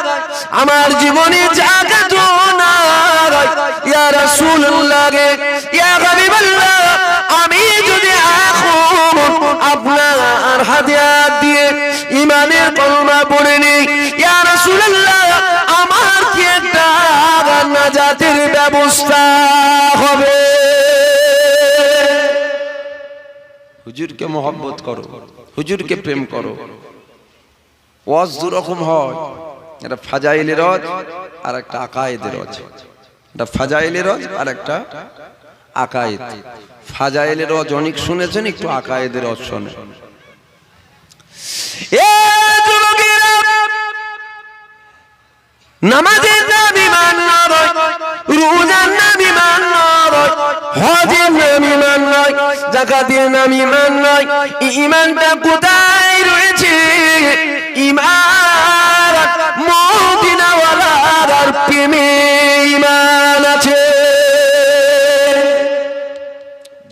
আমার জীবনে যাকাত নাই। ইয়া রাসূলুল্লাহ ইয়া হাবিবাল্লাহ, আমি যদি এখন আপনার হাতে হাত দিয়ে ঈমানের কলমা পড়ে নিই, ইয়া রাসূলুল্লাহ আমার কি একটা নাজাতের ব্যবস্থা হবে? হুজুরকে মহব্বত করো, হুজুরকে প্রেম করো। ওয়াজ দুরকম হয়, একটা ফাজাইলের রজ আর একটা আকায়েদের রজ। একটা ফাজাইলের রজ আর একটা আকায়েদ। ফাজাইলের রজ অনেক শুনেছেন, একটু আকায়েদের রজ শোনেন। নামাজের নাম ঈমান নয়, রোজার নাম ঈমান নয়, হজের নাম ঈমান নয়, যাকাতের নাম ঈমান নয়। ঈমানটা কোথায় রয়েছে? ঈমান মদিনাওয়ালার প্রেমে ঈমান আছে।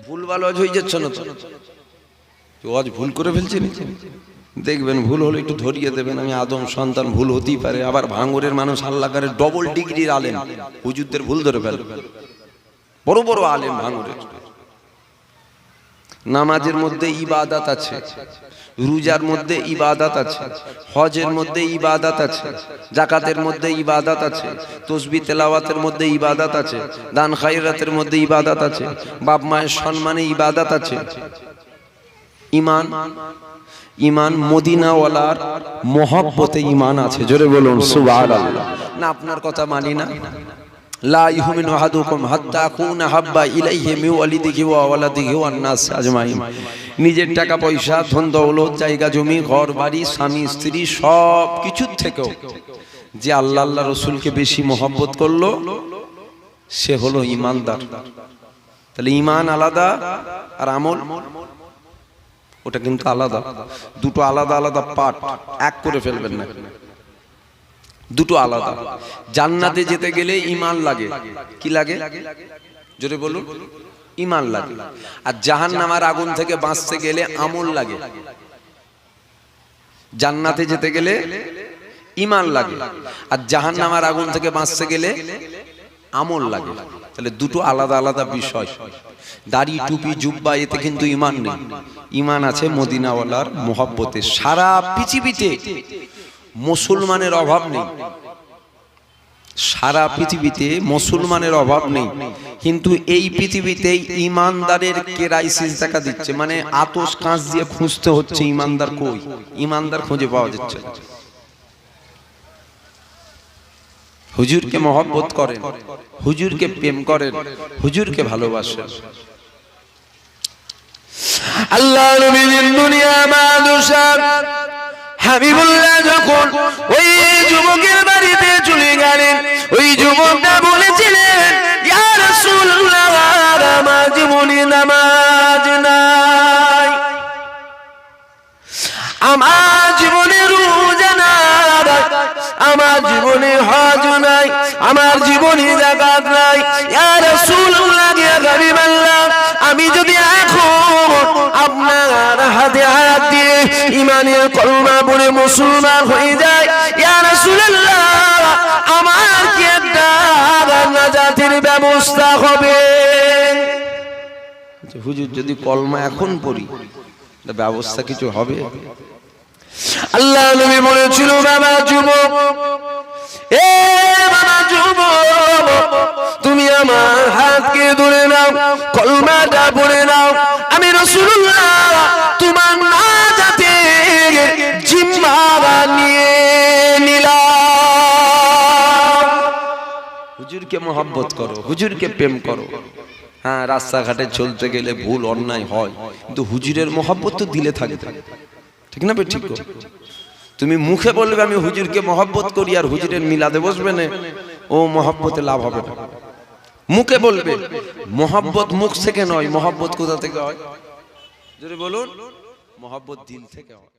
ভুল ভালো হয়ে যাচ্ছে না তো? আজ ভুল করে ফেলছি নাকি? দেখবেন ভুল হলে একটু ধরিয়ে দেবেন। আমি আদম সন্তান, ভুল হতেই পারে। আবার ভাঙরের মানুষ আল্লাহ করে ডবল ডিগ্রির আলেম, হুজুরদের ভুল ধরে ফেলে। বড় বড় আলেম ভাঙরের। নামাজের মধ্যে ইবাদত আছে, রোজার মধ্যে ইবাদত আছে, হজের মধ্যে ইবাদত আছে, যাকাতের মধ্যে ইবাদত আছে, তাসবিহ তেলাওয়াতের মধ্যে ইবাদত আছে, দান খায়রাতের মধ্যে ইবাদত আছে, বাপ মায়ের সম্মানে ইবাদত আছে। ঈমান, ঈমান মদিনাওয়ালার মহব্বতে ঈমান আছে। জোরে বলুন সুবহানাল্লাহ। না আপনার কথা মানি না। লা ইউমিনু আহাদুকুম হাত্তা আকুনা হাব্বা ইলাইহি মিন ওয়ালিদিহি ওয়া ওয়ালাদিহি ওয়ান নাস আজমাইন। নিজের টাকা পয়সা, ধন দৌলত, জায়গা জমি, ঘর বাড়ি, স্বামী স্ত্রী সব কিছুর থেকেও যে আল্লাহ আল্লাহ রাসূলকে বেশি মহব্বত করলো সে হলো ঈমানদার। তাহলে ঈমান আলাদা আর আমল ওটা কিন্তু আলাদা। দুটো আলাদা আলাদা পার্ট, এক করে ফেলবেন না। দুটো আলাদা। জান্নাতে যেতে গেলে ঈমান লাগে। কি লাগে? জোরে বলুন। ঈমান লাগে। আর জাহান্নামের আগুন থেকে বাঁচতে গেলে আমল লাগে। জান্নাতে যেতে গেলে ঈমান লাগে, আর জাহান্নামের আগুন থেকে বাঁচতে গেলে আমল লাগে। তাহলে দুটো আলাদা আলাদা বিষয়। দাড়ি, টুপি, জুব্বা এতে কিন্তু ঈমান নেই। ঈমান আছে মদিনাওয়ালার মহব্বতে। সারা পৃথিবীতে মুসলমানের অভাব নেই, সারা পৃথিবীতে মুসলমানের অভাব নেই, কিন্তু এই পৃথিবীতে ঈমানদারের ক্রাইসিস দেখা দিচ্ছে। মানে আতশ কাঁচ দিয়ে খুঁজতে হচ্ছে ঈমানদার কই, ঈমানদার খুঁজে পাওয়া যাচ্ছে না। হুজুরকে মহব্বত করেন, হুজুরকে প্রেম করেন, হুজুরকে ভালোবাসেন। আল্লাহ নবীর দুনিয়া মাদুসার হাবিবুল্লাহ যখন ওই যুবকের বাড়িতে চলে গেলেন, ওই যুবকটা বলেছিলেন ইয়া রাসূলুল্লাহ আমার জীবনে নামাজ নাই, আমার জীবনে রোজা নাই, আমার জীবনে হজ নাই, আমার জীবনে যাকাত নাই। ইয়া রাসূলুল্লাহ ইয়া হাবিবাল্লাহ আমি যদি এখন আপনার হাতে হাত দিয়ে ঈমানের কলমা পড়ে মুসলমান হয়ে যায়, ইয়া রাসূলুল্লাহ আমার কি একটা নাজাতের ব্যবস্থা হবে? হুজুর যদি কলমা এখন পড়ি ব্যবস্থা কিছু হবে? আল্লাহ নবী বলেছিল, বাবা যুবক, এ বাবা যুবক, তুমি আমার হাতকে ধরে নাও, কলমাটা পড়ে নাও, আমি রাসূলুল্লাহ তোমার নাজাতের জিম্মা নিয়ে নিলাম। হুজুরকে মহব্বত করো, হুজুরকে প্রেম করো। হ্যাঁ, রাস্তাঘাটে চলতে গেলে ভুল অন্যায় হয়, কিন্তু হুজুরের মহব্বত তো দিলে থাকে, ঠিক না? ঠিক। তুমি মুখে বলবে আমি হুজুরকে মহব্বত করি, আর হুজুরের মিলাদে বসবে না, ও মহব্বতে লাভ হবে না। মুখে বলবে, মহব্বত মুখ থেকে নয়, মহব্বত কোথা থেকে হয়? জোরে বলুন, মহব্বত দিল থেকে হয়।